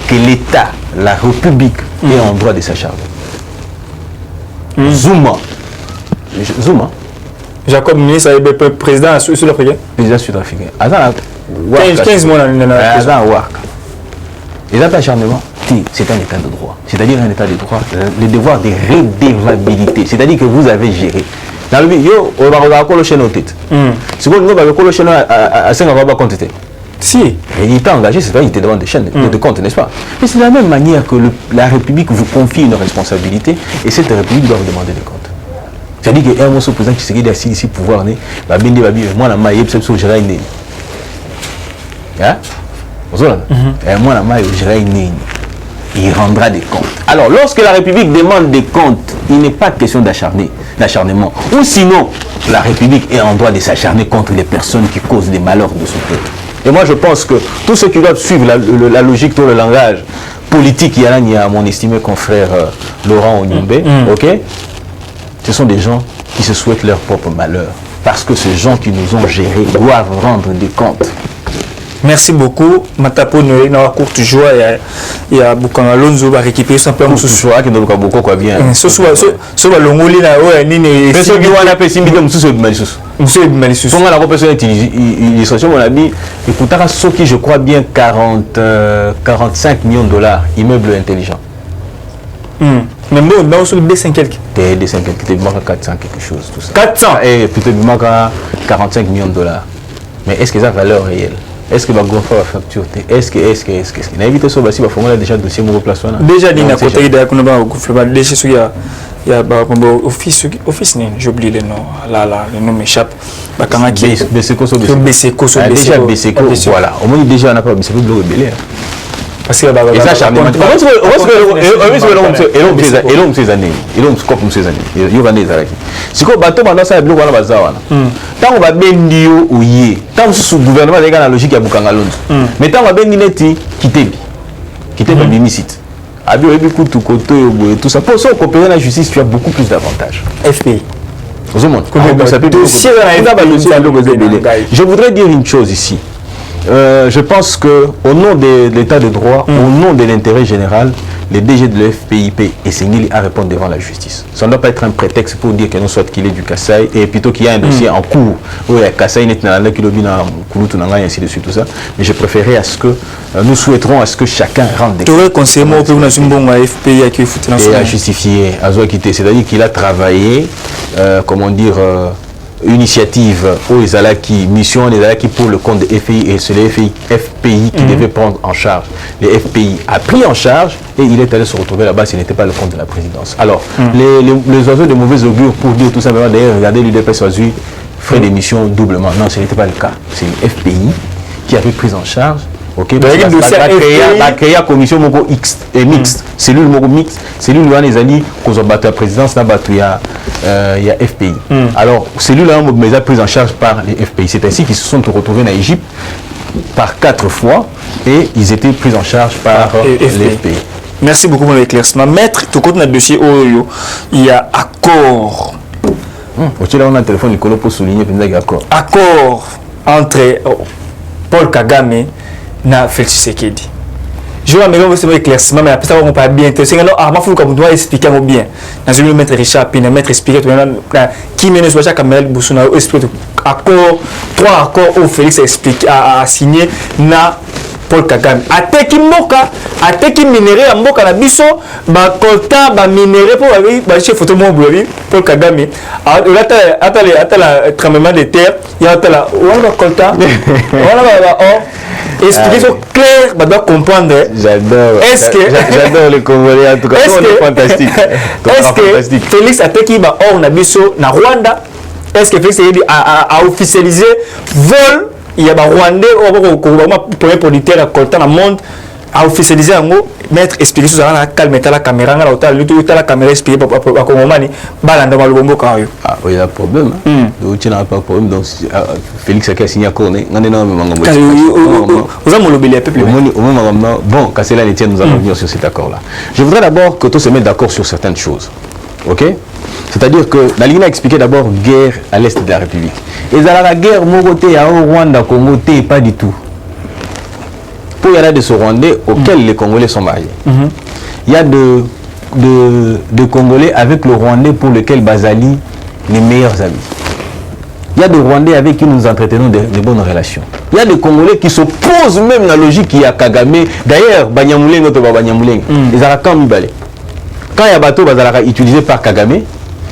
que l'État, la République est en droit de s'acharner. Zuma. Jacob ministre président sud-africain. Président sud-africain. 15 mois les acharnements, c'est un état de droit. C'est-à-dire un état de droit, le devoir de redevabilité. C'est-à-dire que vous avez géré. Dans le yo, on va regarder le chaîne en tête. Si vous avez le chaîne à 5 ans, on va compter. Si. Et il est engagé, c'est-à-dire qu'il était devant des chaînes de compte, n'est-ce pas? Mais c'est de la même manière que la République vous confie une responsabilité et cette République doit vous demander des comptes. C'est-à-dire qu'un mot président qui s'est assis ici pouvoir, moi, la maille, c'est ce que j'ai dit. Moi, la maille, j'ai dit. Il rendra des comptes. Alors, lorsque la République demande des comptes, il n'est pas question d'acharnement. Ou sinon, la République est en droit de s'acharner contre les personnes qui causent des malheurs de ce peuple. Et moi, je pense que tous ceux qui doivent suivre la logique, tout le langage politique, il y a mon estimé confrère Laurent Onyumbe, ok? Ce sont des gens qui se souhaitent leur propre malheur. Parce que ces gens qui nous ont gérés doivent rendre des comptes. Merci beaucoup. Mataponio, dans la courte joie, il y a Bukanga Alonso va récupérer son plan. Ce soir, qui nous a beaucoup quoi bien. Ce soir, l'ongoli là, ouais, ni mais ce qui va appeler Simbi, monsieur Malisus. Monsieur Malisus. Pour moi, la personne illustration, mon ami, écoutez, ce qui je crois bien 45 millions de dollars, immeuble intelligent. Mais bon, dans ce B5 quelque. B5 quelque, il manque 400 quelque chose, tout ça. 400 et plutôt il manque 45 millions de dollars. Mais est-ce que ça a valeur réelle? Est-ce que va gonfler la facture? Est-ce que n'invite sur Bassi va formuler déjà dossier mon place là. Déjà dit na côté de qu'on va gonfler déjà sur il y a office j'ai oublié le nom là le nom m'échappe ba kanga qui BCCO voilà au moins déjà on a pas BCCO bloc rebelle parce que et ça acharnement et l'homme ces années il va des arrêts si quoi bateau pendant ça bloc wana bazawana tant on va bendio ouye tant sous gouvernement avec la logique ya Bukanga Alonso mais tant on va bendi neti quitter le minicite abi oyebi kutu koto yoboye tout ça pour ça coopérer la justice tu as beaucoup plus d'avantages. FPI je voudrais dire une chose ici. Je pense qu'au nom de l'état de droit, au nom de l'intérêt général, les DG de l'FPIP et Sengeli à répondre devant la justice. Ça ne doit pas être un prétexte pour dire que nous soit qu'il est du Kassai et plutôt qu'il y a un dossier en cours où il y a Kassai, et ainsi de suite, tout ça. Mais je préférerais à ce que nous souhaiterons à ce que chacun rende des comptes. Et à justifier, à quitter. C'est-à-dire qu'il a travaillé, comment dire, initiative aux Ezalaki, mission des Ezalaki pour le compte des FPI et c'est les FPI qui devaient prendre en charge. Les FPI a pris en charge et il est allé se retrouver là-bas, ce n'était pas le compte de la présidence. Alors, les oiseaux de mauvais augure pour dire tout simplement, d'ailleurs, regardez l'UDPS Oiseau frais d'émission doublement. Non, ce n'était pas le cas. C'est les FPI qui avait pris en charge. Ok, la créa commission moko X et mixte, cellule moko mixte, cellule là les alliés qu'on a battu la présidence là battu il y a FPI. Alors cellule là mais prise en charge par les FPI. C'est ainsi qu'ils se sont retrouvés en Égypte par 4 fois et ils étaient pris en charge par les FPI. Merci beaucoup pour l'éclaircissement. Maître, tout compte dans le dossier Oyo, il y a accord. Tu as un téléphone pour souligner accord. Accord entre Paul Kagame et Félix Tshisekedi. Je vais vous éclaircissement, mais après ça, on ne pas bien. C'est que je vais expliquer bien. Je vais mettre Richard Pina, mettre expliquer qui mène ce que Kamel Boussuna explique. Accord, 3 accords où Félix a signé na Paul Kagame. Ate ki moka, ate ki minéré en moka na biso, ba coltan, ba minéré pour ba chef photo mon bleu Paul Kagame. Ata la tremblement de terre, il y a la wala coltan, wala ba or. Explication claire, bah doit comprendre. J'adore. Est-ce que j'adore les Congolais en tout cas. C'est fantastique. Est-ce que Félix a été qui va hors na biso na Rwanda? Est-ce que Félix a officialisé vol? Il y a des Rwandais au premier producteur à Coltan dans le monde a officialisé un mot. Mettre expliquer sur la calme la caméra là autant la caméra expliquer pour Congomani balanda le bombo quand même. Ah il y a problème. Tu n'as pas de problème donc Félix a signé accord né ngane na mango. Vous avez le peuple. Bon quand c'est là les tiens nous allons revenir sur cet accord là. Je voudrais d'abord que tous se mettent d'accord sur certaines choses. OK? C'est-à-dire que la Ligue a expliqué d'abord guerre à l'est de la République. Et dans la guerre mon côté à Rwanda Congo pas du tout. Il y a de ce Rwandais auxquels les Congolais sont mariés. Il y a de Congolais avec le Rwandais pour lequel Bazali les meilleurs amis. Il y a des Rwandais avec qui nous entretenons de bonnes relations. Il y a des Congolais qui s'opposent même à la logique qui y a Kagame. D'ailleurs, Banyamuleng, notre Banyamuleng, ils ont quand Mibale. Quand il y a bateau Bazalaka utilisé par Kagame,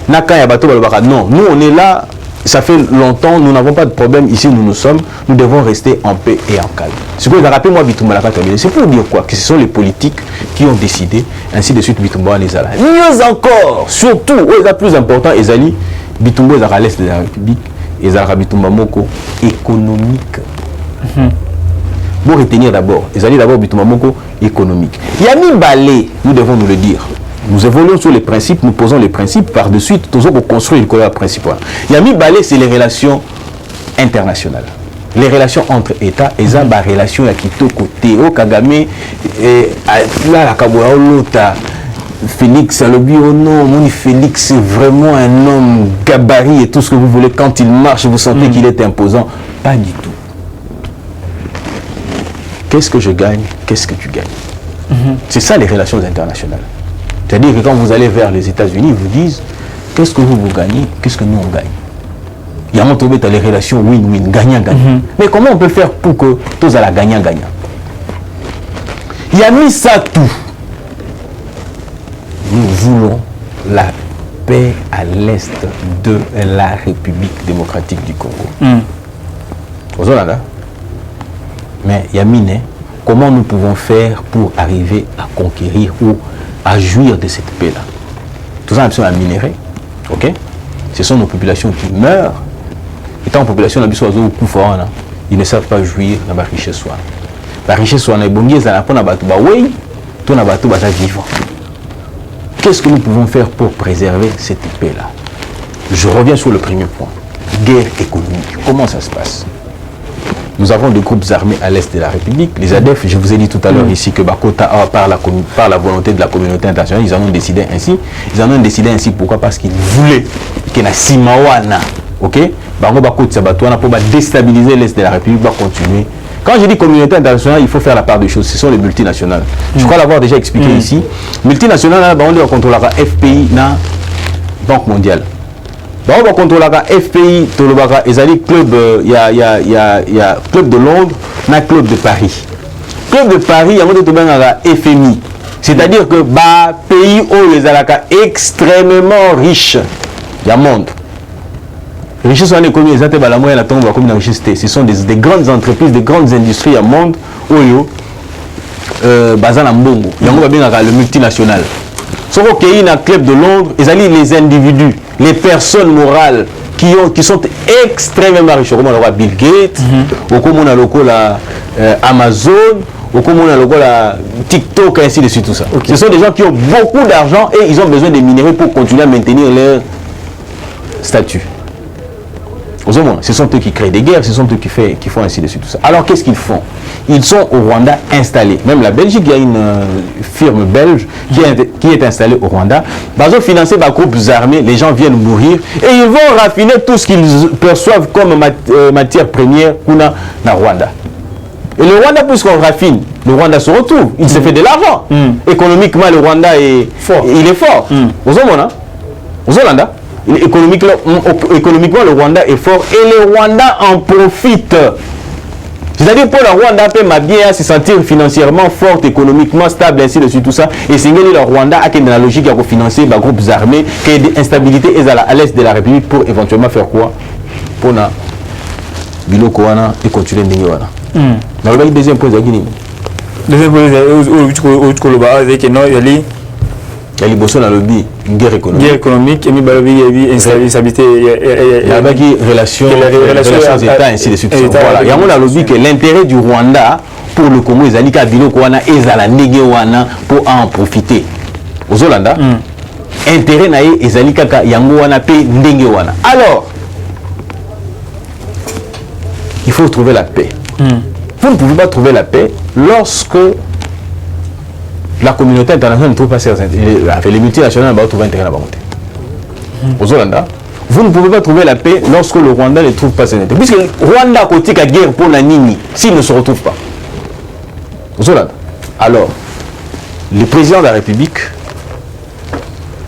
quand il y a bateau non, nous on est là. Ça fait longtemps, nous n'avons pas de problème ici où nous sommes, nous devons rester en paix et en calme. Ce que vous avez rappelé, moi, Bitumba, c'est pour dire quoi? Que ce sont les politiques qui ont décidé, ainsi de suite, Bitumba, les Ala. Mieux encore, surtout, le plus important, Ezali, Bitumba, est à l'est de la République, Ezali, Bitumba, Moko, économique. Pour retenir d'abord, Ezali, d'abord, Bitumba, Moko, économique. Il y a mis balai, nous devons nous le dire. Nous évoluons sur les principes, nous posons les principes, par de suite, nous avons construit le colère principal. Il y a mis balai, c'est les relations internationales. Les relations entre États, et ça, les relations qui sont côté, au Kagame, là, la Kaboua, l'autre, Félix, oh non, mon Félix, c'est vraiment un homme gabarit et tout ce que vous voulez. Quand il marche, vous sentez qu'il est imposant. Pas du tout. Qu'est-ce que je gagne? Qu'est-ce que tu gagnes? C'est ça les relations internationales. C'est-à-dire que quand vous allez vers les États-Unis, ils vous disent qu'est-ce que vous gagnez, qu'est-ce que nous on gagne. Il y a un moment les relations win-win, gagnant-gagnant. Mais comment on peut faire pour que tous à la gagnant-gagnant? Il y a mis ça tout. Nous voulons la paix à l'est de la République démocratique du Congo. Mais il y a mis comment nous pouvons faire pour arriver à conquérir ou à jouir de cette paix-là. Tout ça, c'est un minerai. Ok? Ce sont nos populations qui meurent. Étant en population, ils ne savent pas jouir de la richesse. La richesse, vivant. Qu'est-ce que nous pouvons faire pour préserver cette paix-là? Je reviens sur le premier point. Guerre économique. Comment ça se passe? Nous avons des groupes armés à l'est de la République. Les ADF, je vous ai dit tout à l'heure ici que Bakota, par la volonté de la communauté internationale, ils en ont décidé ainsi. Ils en ont décidé ainsi pourquoi? Parce qu'ils voulaient qu'il y ait un Simawana. Ok? Pour déstabiliser l'est de la République, va continuer. Quand je dis communauté internationale, il faut faire la part des choses. Ce sont les multinationales. Je crois l'avoir déjà expliqué ici. Multinationales, on doit contrôler la FPI, la Banque mondiale. On va contrôler la FPI, club, il y a club de Londres, il y a club de Paris. Club de Paris, il y a la FMI. C'est-à-dire que les pays où les alaka extrêmement riches, il y a monde. Richesse en économie, la moyenne la tombe comme la richesse. Ce sont des grandes entreprises, des grandes industries à monde où bazan mbongo. Il y a le multinational. Ce qui est dans le club de Londres, les individus, les personnes morales qui sont extrêmement riches. Comme on a Bill Gates, comme on a Amazon, comme on a TikTok, ainsi de suite, tout ça. Okay. Ce sont des gens qui ont beaucoup d'argent et ils ont besoin des minéraux pour continuer à maintenir leur statut. Ce sont eux qui créent des guerres, ce sont eux qui font ainsi de suite tout ça. Alors qu'est-ce qu'ils font? Ils sont au Rwanda installés. Même la Belgique, il y a une firme belge qui est installée au Rwanda. Ils ont financé par groupes armés, les gens viennent mourir et ils vont raffiner tout ce qu'ils perçoivent comme matière première kuna na Rwanda. Et le Rwanda, puisqu'on raffine, le Rwanda se retrouve. Il se fait de l'argent. Économiquement, le Rwanda est fort. Il est fort. Aux Hollandais. Économiquement, le Rwanda est fort et le Rwanda en profite. C'est-à-dire pour le Rwanda, peut bien se sentir financièrement fort, économiquement stable, ainsi de suite, tout ça. Et c'est le Rwanda a une logique à financer les groupes armés, qui est d'instabilité à l'est de la République pour éventuellement faire quoi? Pour na biloko wana et continuer de wana. Le deuxième point, c'est Guinée. Deuxième point, c'est que non, il y a il y a les bossons dans le lobby, guerre économique. Guerre économique, et il y a instabilité. Il y a des relations États, ainsi de suite. Voilà. Il y a un lobby que l'intérêt du Rwanda pour le Congo, ils ont dit qu'il pour en profiter. Aux Hollandais, intérêt naïe, ils ont dit qu'il alors, il faut trouver la paix. Vous ne pouvez pas trouver la paix lorsque la communauté internationale ne trouve pas ses intérêts. Les multinationales vont trouver intérêt à monter. Aux Hollandais, vous ne pouvez pas trouver la paix lorsque le Rwanda ne trouve pas ses intérêts. Puisque le Rwanda a côté la guerre pour la Nini, s'il ne se retrouve pas. Aux Hollandais. Alors, le président de la République,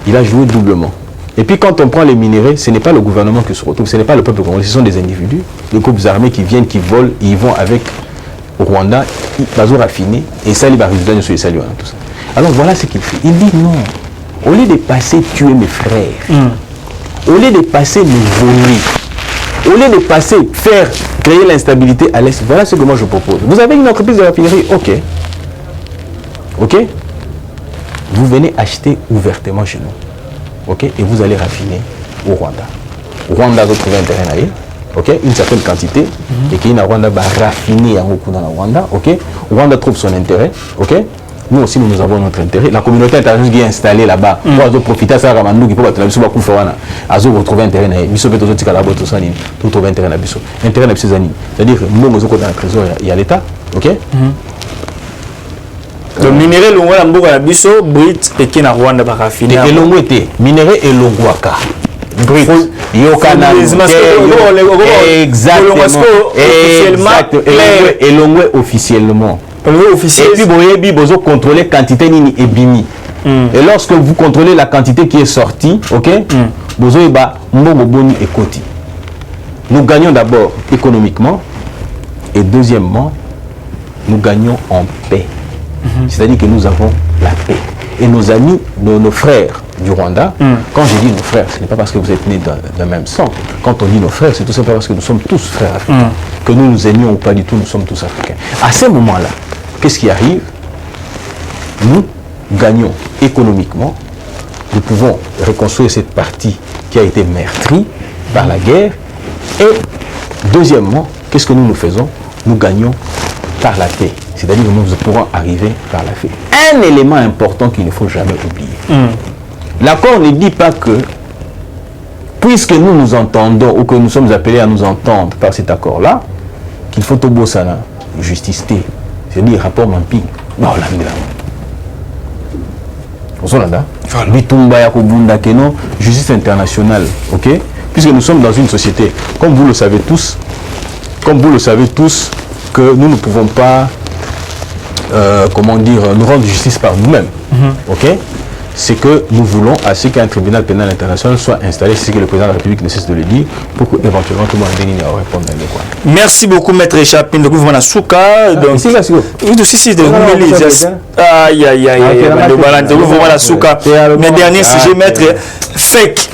il a joué doublement. Et puis quand on prend les minéraux, ce n'est pas le gouvernement qui se retrouve, ce n'est pas le peuple congolais, ce sont des individus, des groupes armés qui viennent, qui volent, et ils vont avec au Rwanda, ils vont raffiner, et ça, il va résulter sur les saluts, tout ça. Alors voilà ce qu'il fait. Il dit non, au lieu de passer tuer mes frères, au lieu de passer me voler, au lieu de passer faire créer l'instabilité à l'Est, voilà ce que moi je propose. Vous avez une entreprise de raffinerie, ok, vous venez acheter ouvertement chez nous, ok, et vous allez raffiner au Rwanda. Au Rwanda, vous trouvez un terrain ailleurs, ok, une certaine quantité, et qui Rwanda va raffiner en beaucoup dans le Rwanda, ok, Rwanda trouve son intérêt, ok. Nous aussi, nous avons notre intérêt. La communauté internationale qui est installée là-bas, pour profiter de ça, pour retrouver un terrain. Pour trouver un terrain. Intérêt de ces années. C'est-à-dire que nous, dans le trésor, il y a l'État. Ok. Le minerai, le biso, Brit, et qui est Rwanda, va raffiner. Et l'ongo était. Minerai et l'ongoaka. Brit. Yokana. Exactement. Et l'ongo officiellement. Et puis vous avez contrôlé la quantité nini et bimi. Et lorsque vous contrôlez la quantité qui est sortie, ok, vous avez mbongo et koti. Nous gagnons d'abord économiquement et deuxièmement, nous gagnons en paix. C'est-à-dire que nous avons la paix. Et nos amis, nos frères du Rwanda, quand je dis nos frères, ce n'est pas parce que vous êtes nés d'un même sang. Quand on dit nos frères, c'est tout simplement parce que nous sommes tous frères africains. Que nous nous aimions ou pas du tout, nous sommes tous africains. À ce moment-là, qu'est-ce qui arrive? Nous gagnons économiquement, nous pouvons reconstruire cette partie qui a été meurtrie par la guerre. Et deuxièmement, qu'est-ce que nous faisons? Nous gagnons par la paix. C'est-à-dire que nous pourrons arriver par la paix. Un élément important qu'il ne faut jamais oublier. L'accord ne dit pas que, puisque nous nous entendons, ou que nous sommes appelés à nous entendre par cet accord-là, qu'il faut au beau sana, justice, c'est-à-dire rapport Mampi. Justice internationale, ok? Puisque nous sommes dans une société, comme vous le savez tous, que nous ne pouvons pas, comment dire, nous rendre justice par nous-mêmes, ok? C'est que nous voulons à ce qu'un tribunal pénal international soit installé, c'est ce que le président de la République ne cesse de le dire, pour que éventuellement tout le monde réponde à quoi. Merci beaucoup, Maître Chapin. Donc, vous venez Souka. Donc, si, de aïe, aïe, aïe, vous venez à Souka. Mais dernier sujet, Maître, fake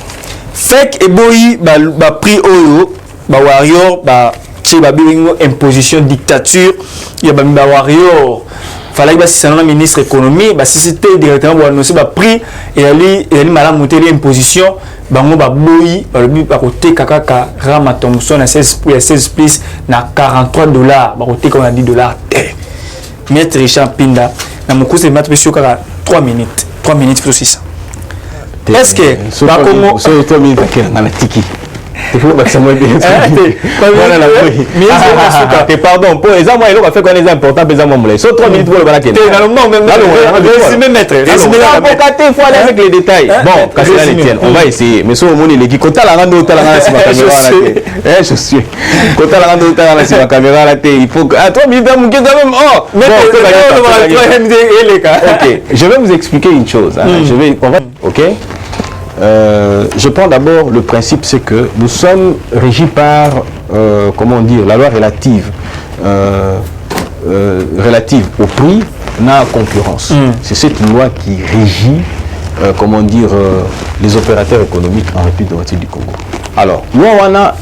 et boy, prix Oyo, warrior, imposition, dictature, il y a warrior. Fallait que si c'est ministre économie, si c'était directement pour annoncer prix et aller mal monter l'imposition, bango boyi le but par côté kaka Rama Thompson à 16 plus na $43 par côté qu'on a $10. Maître Richard Pinda na mon cours de maths sur 3 minutes plus 6. Est-ce que par comment 3 minutes à tiki Il faut que ça me bien. Voilà la feuille. Pardon, pour les hommes, il a fait qu'on est important, les hommes, ils sont 3 minutes pour le balaquer. Non, même maître. Il faut aller avec les détails. Bon, casser la tienne, on va essayer. Mais sur le monde, il est qui compte la rando, t'as la rando sur ma caméra. Je suis. Compte la rando, t'as la rando sur ma caméra. Il faut que. À 3 minutes, quand même. Oh, ok, je vais vous expliquer une chose. Ok. Je prends d'abord le principe, c'est que nous sommes régis par, comment dire, la loi relative au prix na concurrence. C'est cette loi qui régit, comment dire, les opérateurs économiques en République démocratique du Congo. Alors, nous on a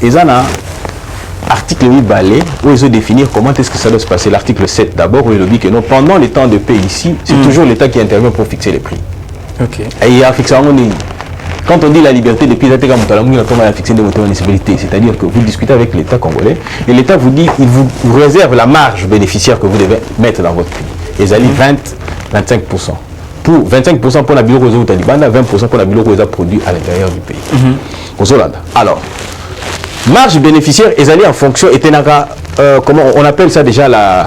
article 8 balai, où ils vont définir comment est-ce que ça doit se passer. L'article 7 d'abord, où il dit que non, pendant les temps de paix ici, c'est toujours l'État qui intervient pour fixer les prix. Ok. Et il y a fixé quand on dit la liberté des prix, c'est-à-dire que vous discutez avec l'État congolais et l'État vous dit, il vous réserve la marge bénéficiaire que vous devez mettre dans votre prix. Ils allaient 20-25%. Pour 25% pour la bureau aux Talibans, 20% pour la bureau aux produits à l'intérieur du pays. Aux Hollande. Alors, marge bénéficiaire, ils allaient en fonction, comment on appelle ça déjà la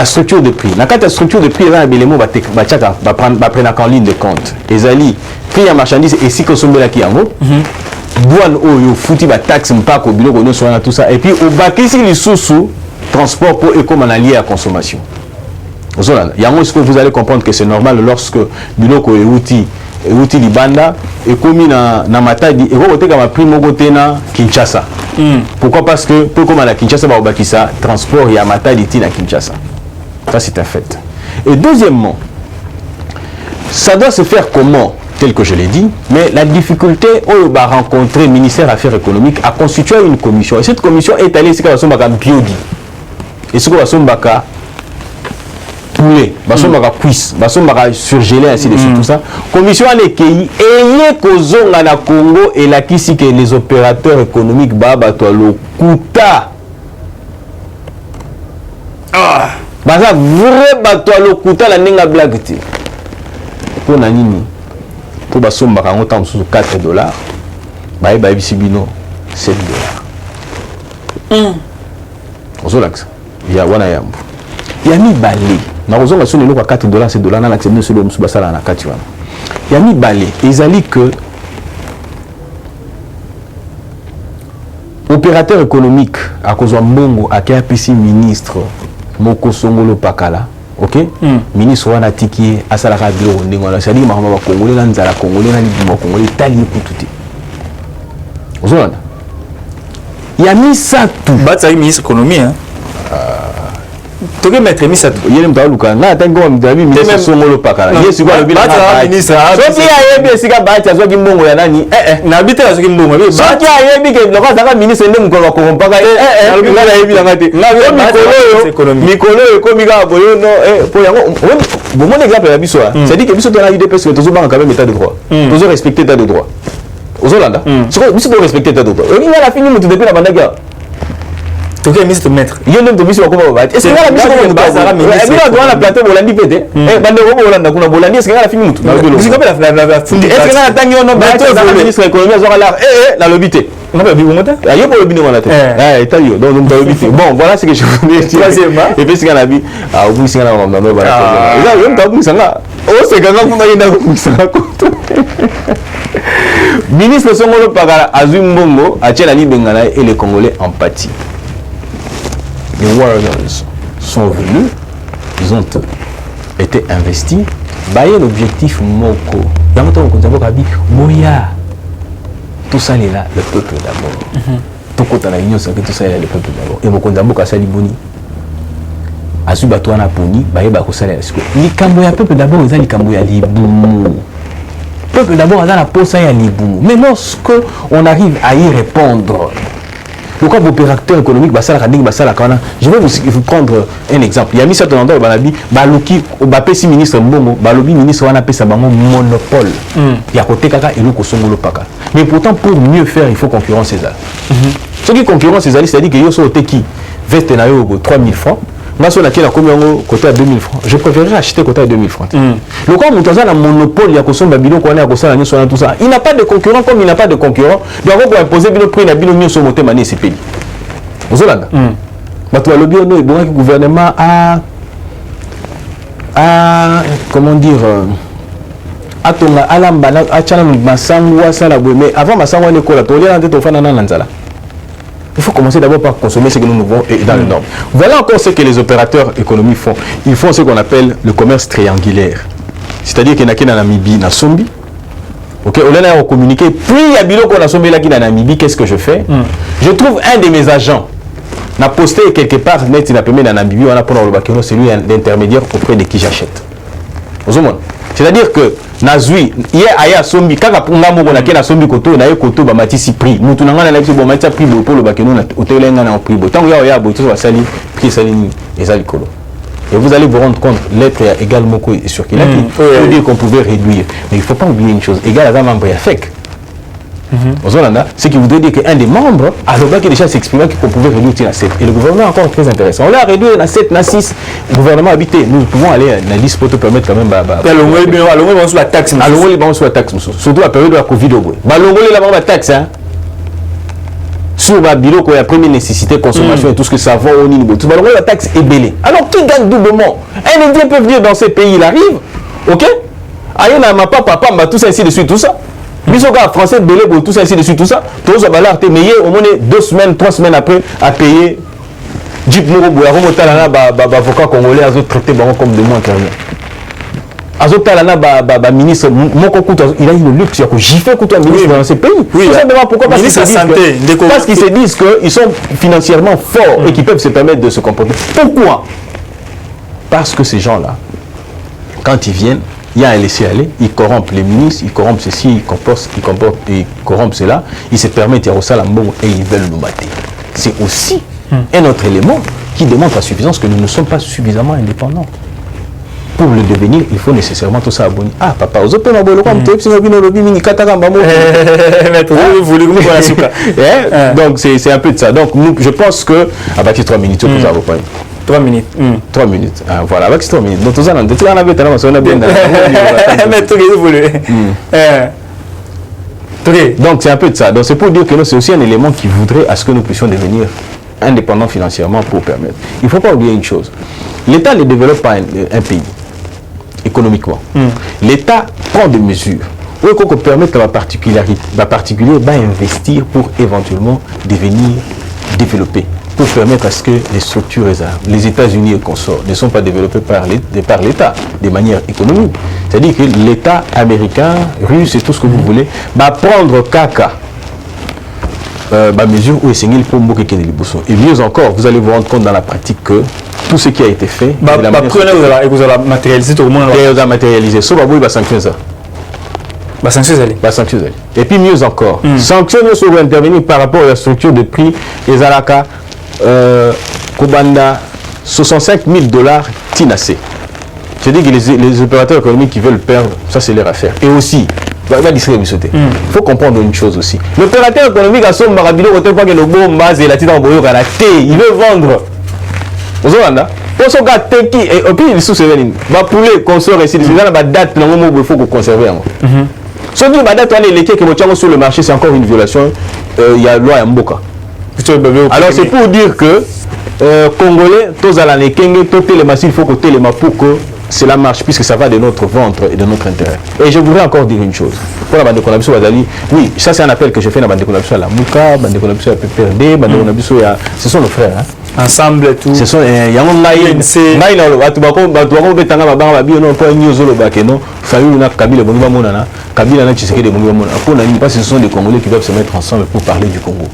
structure de prix. Dans la structure de prix, il y a un élément qui va prendre en ligne de compte. Ils allaient prix à marchandise et si consommé la qui en haut. Douane ou foutu la taxe pas au bureau tout ça et puis au bas ici les sous transport pour économie lié à consommation. Il y a ce que vous allez comprendre que c'est normal lorsque biloko et outil libanda et commis na matadi et vous comme prix mogoté na Kinshasa. Pourquoi? Parce que pour comme à Kinshasa ba obakisa transport il y a matadi na Kinshasa. Ça c'est un fait. Et deuxièmement, ça doit se faire comment? Tel que je l'ai dit, mais la difficulté où va rencontrer le ministère des Affaires économiques a constitué une commission. Et cette commission est allée ici à biodi. Et ce que va sombaka poulet, va sombaka cuisse, va sombaka surgelé ainsi de suite tout ça. Commission en ékeyi et kozonga na Congo et la kisi que les opérateurs économiques baba to lo kuta. Ah, baza vrai bato lo kuta la ninga blagti. Pour nini? Pour basomba quand on tombe sur $4, bah il bisibino $7. Ozolax. Il y a wana yambu. Il y a mi balé. Na ozonga sur le $4 $7 na l'accepter sur le musubasala na katiwana. Il y a mi balé. Ils allaient que opérateur économique à cause de mbongo à KPC ministre Moko Songolo Pakala. Ok, ministre wana tiki asala ka bilo ndingo na sadi mahama ba Congolais na nzala Congolais na libimo Congolais tali kututi. Ozona. Ya misatu batsa ministre économie hein. Toke maître misatu. Yele mtaluka na tango mdabi ministre Songolo Pakala. Yesu kwa lobila batsa ministre. Soki ayebi esika batsa soki mbongo ya nani? Na bité la soki mbongo. Soki ayebi ke lokwa zaka ministre ndem ko ko mpaka na yebi na ngati. Mikolo ko mika boyo no pour yango bon exemple la biso c'est dit que biso dans la UDPS que toujours quand même état de droit. Toujours respecter l'état de droit. Aux Hollande. C'est biso doit respecter l'état de droit. Il a fini mutu depuis la bandaka. Ok, ministre maître. Il y a un ministre qui va est-ce que la ministre qui va ministre doit la planter Bolandi pété bande ko Bolanda kuna Bolandi est-ce que la fini mutu musique la fundi est-ce que la tangi ono ba ministre économie azora la la lobité non mais bibo mota il y a pas lobby dans la tête état yo donc lobité bon voilà ce que je voulais dire troisièmement et puis c'est quand la vie au bout c'est quand on a ba là yo mta bu sanga oh c'est quand on a yenda ku sanga ministre Songolo Pakala Azumbongo a tient la libengana et les Congolais en pâtit. Les Warriors sont venus, ils ont été investis, bailler l'objectif Moko. Moya, tout ça est là, le peuple d'abord. Tout côté la union, c'est que tout ça est là, le peuple d'abord. Et Mokonzambo Kasali Boni, Azubatoana Poni, bailler Bakosala Esko. Likambo ya peuple d'abord, ils ont likambo ya libumu. Peuple d'abord, ils ont la posa ya libumu. Mais lorsque on arrive à y répondre, pourquoi vos opérateurs économiques je vais vous prendre un exemple. Il y a mis ça dans le balabi baloki bapesi ministre mbongo balobi ministre wana pesa bango monopole. Il y a côté kaka et le Songolo Pakala. Mais pourtant pour mieux faire il faut concurrence César. Ce qui concurrence César c'est-à-dire que yo so teki veste na yo 3000 francs Moi, sur laquelle la côté à 2000 francs, je préférerais acheter côté à 2000 francs. Le corps montant un monopole, il y a que Babylon, qu'on a à tout ça. Il n'a pas de concurrent comme il n'a pas de concurrent. Donc, on peut imposer le prix, il a bien mieux sur monter mané ces pays. Vous avez le gouvernement a comment dire atonga alambana achana masangwa sala mais avant masangwa ne kola tolia nte tofana na nzala. Il faut commencer d'abord par consommer ce que nous voulons et dans le normes. Voilà encore ce que les opérateurs économiques font. Ils font ce qu'on appelle le commerce triangulaire. C'est-à-dire qu'il y a qui na Namibie na Sombi. OK, on a communiqué puis il y a bilo qu'on a Sombi là qui na Namibie, qu'est-ce que je fais? Je trouve un de mes agents n'a posté quelque part net il a permis dans Namibie on a pour le bakeno c'est lui l'intermédiaire auprès de qui j'achète. C'est-à-dire que Nazui hier aya Sombi kaka punga moko na kena Sombi koto na koto ba matisi prix mutu na ngana na biso ba matisa prix pour le bakeno na hôtel nga na prix tant ya boto ba sali prix sali ni ezali kolo. Et vous allez vous rendre compte l'être également sur qu'il a dit faut dire qu'on pouvait réduire mais il ne faut pas oublier une chose égal à un membre ya FEC. Ce qui voudrait dire qu'un des membres a le qui déjà s'exprimait qu'on pouvait réduire à 7. Et le gouvernement est encore très intéressant. On l'a réduit à 7, à 6. Le gouvernement habité. Nous pouvons aller à la liste pour te permettre quand même. Allons sur la taxe. Allons sur la taxe. Surtout la période de la Covid. Allons la taxe. Sur la bilo, il y a première nécessité, consommation et tout ce que ça va au niveau. Tout la taxe est belle. Alors qui gagne doublement? Un Indien peut venir dans ces pays, il arrive. Ok? Aïe, ma papa, tout ça, ainsi de suite, tout ça. Bisoka français belé pour tout ça ainsi de suite tout ça tout ça va l'arrêter mais au moins 2 semaines 3 semaines après à payer Jeep Morobo ya remonter là avocat congolais à traiter comme de moins que rien azotala na ministre moko kuta il a eu le luxe que gifler kuta ministre dans ces pays tout simplement pourquoi parce qu'ils se disent qu'ils sont financièrement forts et qu'ils peuvent se permettre de se comporter. Pourquoi? Parce que ces gens là quand ils viennent il y a un laisser-aller, ils corrompent les ministres, ils corrompent ceci, ils corrompent cela, ils se permettent de faire et ils veulent nous battre. C'est aussi un autre élément qui démontre à suffisance que nous ne sommes pas suffisamment indépendants. Pour le devenir, il faut nécessairement tout ça abonner. Ah, papa, vous avez donc c'est un peu de ça. Donc je pense que, à partir de 3 minutes, vous avez 3 minutes. 3 minutes. Ah, voilà, avec 3 minutes. Donc, tout ça, on a donc, c'est un peu de ça. Donc, c'est pour dire que c'est aussi un élément qui voudrait à ce que nous puissions devenir indépendants financièrement pour permettre. Il ne faut pas oublier une chose. L'État ne développe pas un pays économiquement. L'État prend des mesures. Oui, qu'on permette la particulier d'investir pour éventuellement devenir développé. Pour permettre à ce que les structures, les États-Unis et consorts ne sont pas développés par l'État de manière économique. C'est-à-dire que l'État américain, russe et tout ce que vous voulez, va prendre caca. Mesure où est et mieux encore, vous allez vous rendre compte dans la pratique que tout ce qui a été fait, vous allez matérialiser tout le monde. Vous allez matérialiser. Sauf que vous sanctionner ça. Et puis mieux encore, sanctionner sur intervenir par rapport à la structure de prix des alaka. Kobanda $65 000 tinacé. Je dis que les opérateurs économiques qui veulent perdre, ça c'est leur affaire. Et aussi, il faut comprendre une chose aussi. L'opérateur économique a son marabilo, il veut vendre. Vous avez pour ce gars, et puis il sous-sévère, va poulet, consort, ici, il y a une date, il faut conserver. Ce qui est sur le marché, c'est encore une violation. Il y a la loi Mboka. Alors c'est pour dire que Congolais, tous à l'année, il faut que pour que cela marche, puisque ça va de notre ventre et de notre intérêt. Et je voudrais encore dire une chose. Pour la bande de Konabisou, oui, ça c'est un appel que je fais dans la bande de Konabisou à la Mouka, bande de Konabisou à PPRD, bande de Konabisou à... Ce sont nos frères. Hein? Ensemble et tout. Ce sont il y a un ce sont des Congolais qui doivent se mettre ensemble pour parler du Congo.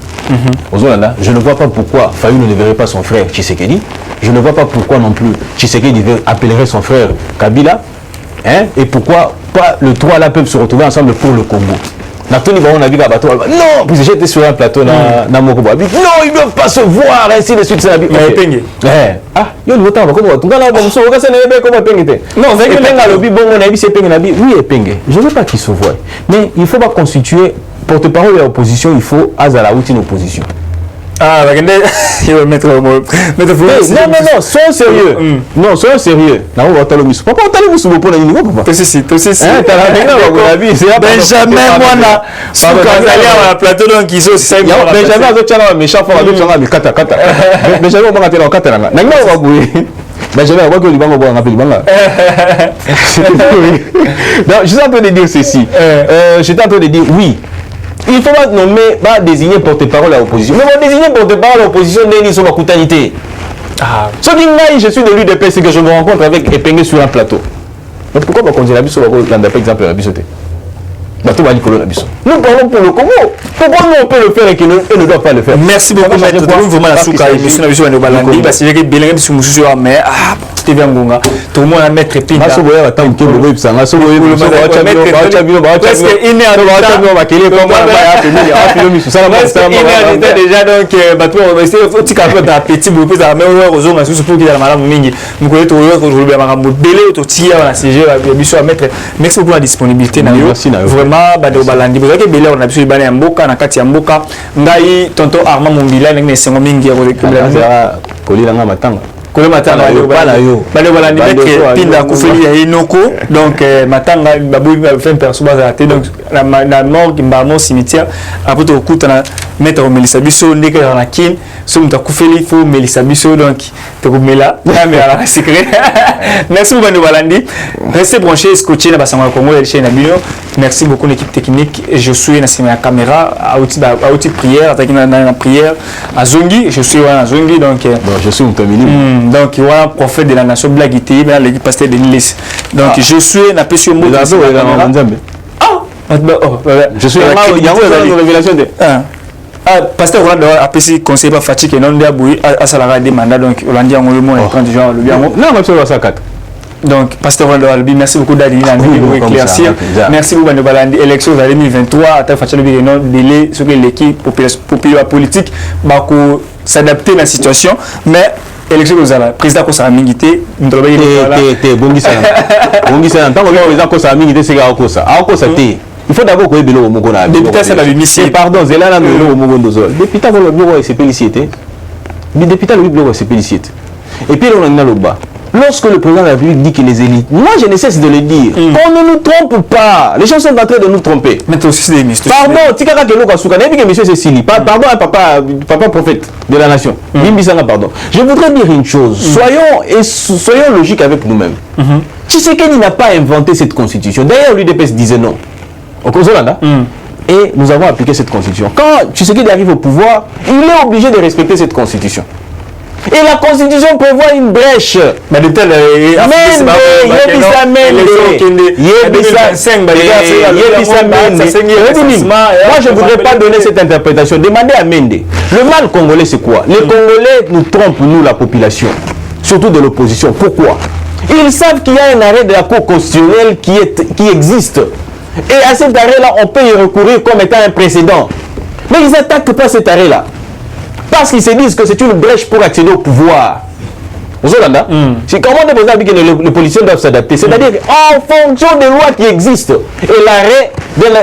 Je ne vois pas pourquoi Fayou ne verrait pas son frère Tshisekedi. Je ne vois pas pourquoi non plus Tshisekedi appellerait son frère Kabila. Hein? Et pourquoi pas les trois là peuvent se retrouver ensemble pour le Congo. Non, puis j'étais sur un plateau dans mon combat. Non, ils ne peuvent pas se voir, ainsi de suite. Ah, il y a une autre je ne veux pas qu'ils se voient. Mais il ne faut pas constituer porte-parole de l'opposition, il faut Azalaout une opposition. Ah, il va mettre non, sois sérieux. Non, sois sérieux. Non, on va t'allumer. Papa, on t'allume sur le point de niveau, papa. C'est Benjamin, moi, là. Si vous allez à plateau, donc ils ont ça. Benjamin, méchant, Kata. Benjamin, on va te Kata. Benjamin, on va que le banc va rappeler le banc. Je suis en train de dire ceci. J'étais en train de dire oui. Il faut pas nommer, pas désigner porte-parole à l'opposition. Mais on désigner porte-parole à l'opposition, n'est sur ma coutanité. Ce qui m'aille, je suis de l'UDP, c'est que je me rencontre avec épinglé sur un plateau. Donc pourquoi on conduit la biso, par exemple, la bisoté? Nous parlons pour le Congo. Pourquoi nous on peut le faire et qu'ils ne doivent pas le faire? Merci beaucoup, maître. Vraiment la souka émission na biso na balandi parce que belenge biso mususu mais TV ngonga tout le monde a mettre pinda. Maso boya batang ke bobo bisanga so boye biso ba champion presque une heure de ba kele comme ba tenir a film biso ça va déjà donc bato on va essayer faut tika peu d'appétit beaucoup plus à mais on rezo masu pour qu'il y a malamu mingi nous ko to yo ba makambo belé to tia na CG biso à mettre. Merci pour la disponibilité na yo vraiment bado balandi vous avez belé on a biso bana ya mboka na kati ya mboka ngai tonton Armand Mombila ndenge sengo mingi ya ko kolila nga matanga kole matanga bale balandi mettre pinda kufeli ya inoko donc matanga babu fait perso bazate donc la mort kimbamo cimetière après to kutana mettre au Melissa biso ndeke na kin so muta kufeli fo Melissa biso donc te ko mela mais à la secret. Merci beaucoup balandi restez branchés scotché na basanga Congo la chaîne na bino. Merci beaucoup l'équipe technique. Je suis dans la caméra à outil prière attaqué dans la prière à Zongi. Je suis à Zongi donc je suis donc voilà prophète de la nation Blagité ben l'équipe pasteur de Nilis. Donc je suis na pesio mot je suis la révélation de pasteur Roland a pesé conseiller pas fatigue et non d'abouir à salara des mandats donc Hollandais en le mot et 30 jours le bien non monsieur ça 4. Donc, Pasteur Rondo Albi, merci beaucoup d'Adini pour éclaircir. Merci beaucoup de Balandi. Élection 2023, à ta façon de dire non, délai sur l'équipe populaire politique, pour s'adapter à la situation. Mais, élection que vous avez, président que ça a mingité, nous devons dire il faut d'abord que le Mogo na député ça va l'initier. Pardon, Zelana le Mogo dozo. Député le bureau c'est félicité. Mais député le bureau c'est félicité. Et puis on a le bas. Lorsque le président de la République dit qu'il les élite, moi je ne cesse de le dire. On ne nous trompe pas. Les gens sont en train de nous tromper. Mais aussi des mystiques. Pardon, Tikaka Kelo Kasuka, n'est-ce que monsieur Cécilie. Pardon, papa prophète de la nation. Pardon. Je voudrais dire une chose. Soyons logiques avec nous-mêmes. Tshisekedi n'a pas inventé cette constitution. D'ailleurs, l'UDPS disait non. Au Kozolanda. Et nous avons appliqué cette constitution. Quand Tshisekedi arrive au pouvoir, il est obligé de respecter cette constitution. Et la constitution prévoit une brèche. Mais de tel moi je ne voudrais pas donner cette interprétation. Demandez à Mende. Le mal congolais c'est quoi? Les Congolais nous trompent, nous la population, surtout de l'opposition. Pourquoi? Ils savent qu'il y a un arrêt de la Cour constitutionnelle qui existe. Et à cet arrêt-là, on peut y recourir comme étant un précédent. Mais ils n'attaquent pas cet arrêt-là. Parce qu'ils se disent que c'est une brèche pour accéder au pouvoir. C'est comment que les policiers doivent s'adapter. C'est-à-dire en fonction des lois qui existent. Et l'arrêt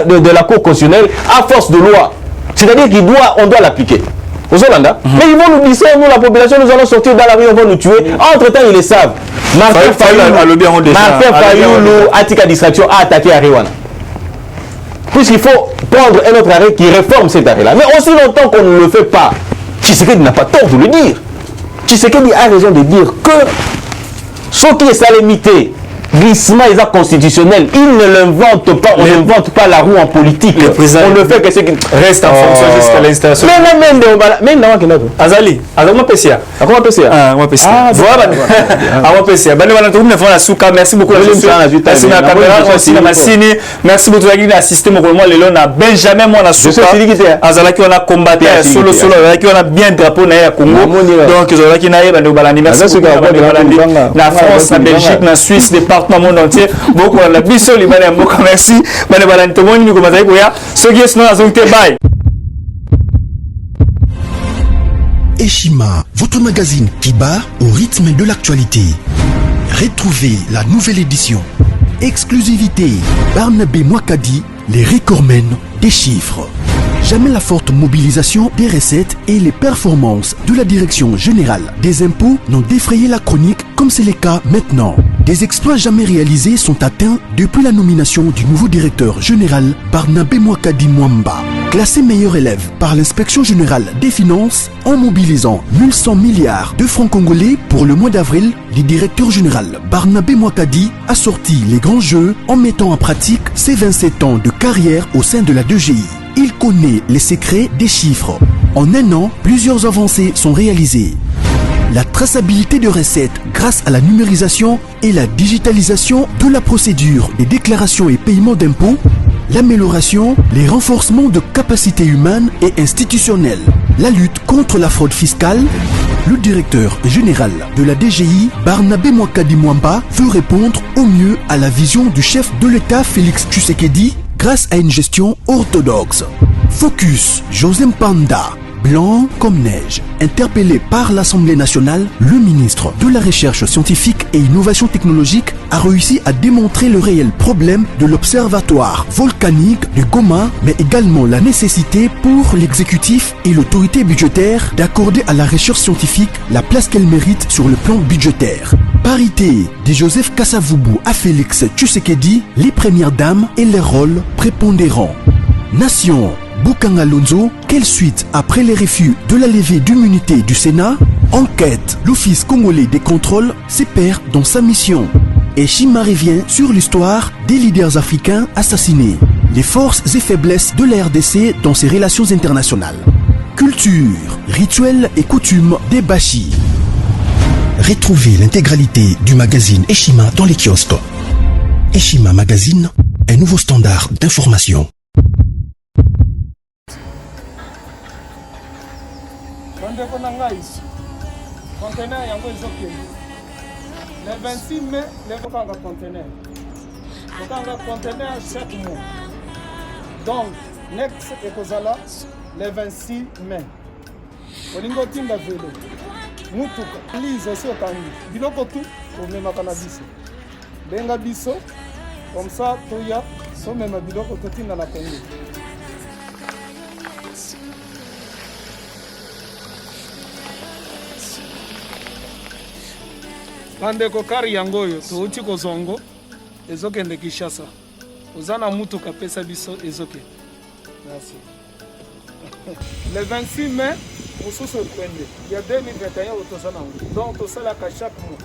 de la Cour constitutionnelle à force de loi. C'est-à-dire qu'on doit l'appliquer. Mais ils vont nous glisser, nous la population, nous allons sortir dans la rue, on va nous tuer. Entre-temps, ils le savent. Martin Fayoulou, Atika Distraction, a attaqué Ariwana. Puisqu'il faut prendre un autre arrêt qui réforme cet arrêt-là. Mais aussi longtemps qu'on ne le fait pas, Tshisekedi n'a pas tort de le dire. Tshisekedi a raison de dire que ce qui est salémité, glissement et constitutionnel, il ne l'invente pas, on n'invente pas la roue en politique. On ne fait que ce qui reste en fonction jusqu'à l'installation. Mais non, Azali, merci beaucoup. Merci beaucoup d'assister à Benjamin Monasuka. Azalaki on a combattu solo on a bien drapeau na Congo. Donc Azalaki na merci beaucoup na France, na Belgique, na Suisse, département monde entier. Beaucoup la biso libana mboka merci. Bana balani to moni ko mazai ko ya. Soki sinon azongte bye. Eshima, votre magazine qui bat au rythme de l'actualité. Retrouvez la nouvelle édition. Exclusivité, Barnabé Mwakadi, les recordmen des chiffres. Jamais la forte mobilisation des recettes et les performances de la Direction générale des impôts n'ont défrayé la chronique comme c'est le cas maintenant. Des exploits jamais réalisés sont atteints depuis la nomination du nouveau directeur général Barnabé Mwakadi Mwamba. Classé meilleur élève par l'inspection générale des finances en mobilisant 1100 milliards de francs congolais pour le mois d'avril, le directeur général Barnabé Mwakadi a sorti les grands jeux en mettant en pratique ses 27 ans de carrière au sein de la DGI. Il connaît les secrets des chiffres. En un an, plusieurs avancées sont réalisées. La traçabilité de recettes grâce à la numérisation et la digitalisation de la procédure des déclarations et paiements d'impôts, l'amélioration, les renforcements de capacités humaines et institutionnelles, la lutte contre la fraude fiscale. Le directeur général de la DGI, Barnabé Mwakadi Mwamba, veut répondre au mieux à la vision du chef de l'État Félix Tshisekedi grâce à une gestion orthodoxe. Focus, José Mpanda, blanc comme neige. Interpellé par l'Assemblée nationale, le ministre de la Recherche scientifique et innovation technologique a réussi à démontrer le réel problème de l'observatoire volcanique de Goma, mais également la nécessité pour l'exécutif et l'autorité budgétaire d'accorder à la recherche scientifique la place qu'elle mérite sur le plan budgétaire. Parité de Joseph Kasavubu à Félix Tshisekedi, les premières dames et les rôles prépondérants. Nation, Bukanga Lonzo, quelle suite après les refus de la levée d'immunité du Sénat? Enquête, l'Office congolais des contrôles se perd dans sa mission. Et Chima revient sur l'histoire des leaders africains assassinés, les forces et faiblesses de la RDC dans ses relations internationales. Culture, rituels et coutumes des Bashi. Retrouvez l'intégralité du magazine Eshima dans les kiosques. Eshima Magazine, un nouveau standard d'information. Conteneur yango ezokende le 26 mai levokanga conteneur okanga conteneur chaque mois, donc next ekozala le 26 mai. Olingi otinda velo mutuka lise osi okangi biloko tu omemaka na biso, benga biso comme ça toya somema biloko totinda na Congo. Bandeko kari yango oyo touti kozongo ezokende Kinshasa. Oza na mutuka pesa biso ezokende. Merci. Le 26 mai, mosusu ekwende ya 2021 otoza nango. Donc tosalaka chaque mois.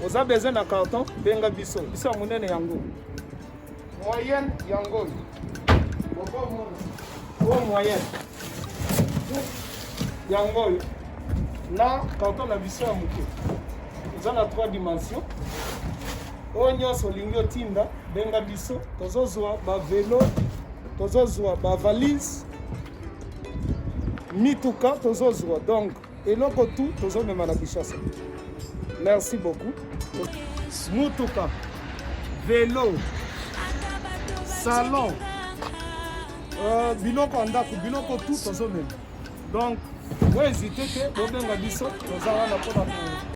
Oza besoin na carton benga biso. Biso ya monene yango. Moyenne yango oyo. Bobo moyenne. Yango oyo. Na carton na biso ya moke. Dans 3 dimensions. Onyo solingo tinda benga biso tozozwa ba vélo, tozozwa ba valise, mituka tozozwa. Donc eloko tout tozomema na Kinshasa. Merci beaucoup. Mutuka, vélo, salon, biloko ndako, biloko tout tozomema. Donc vous hésitez que bobenga biso tozala na pona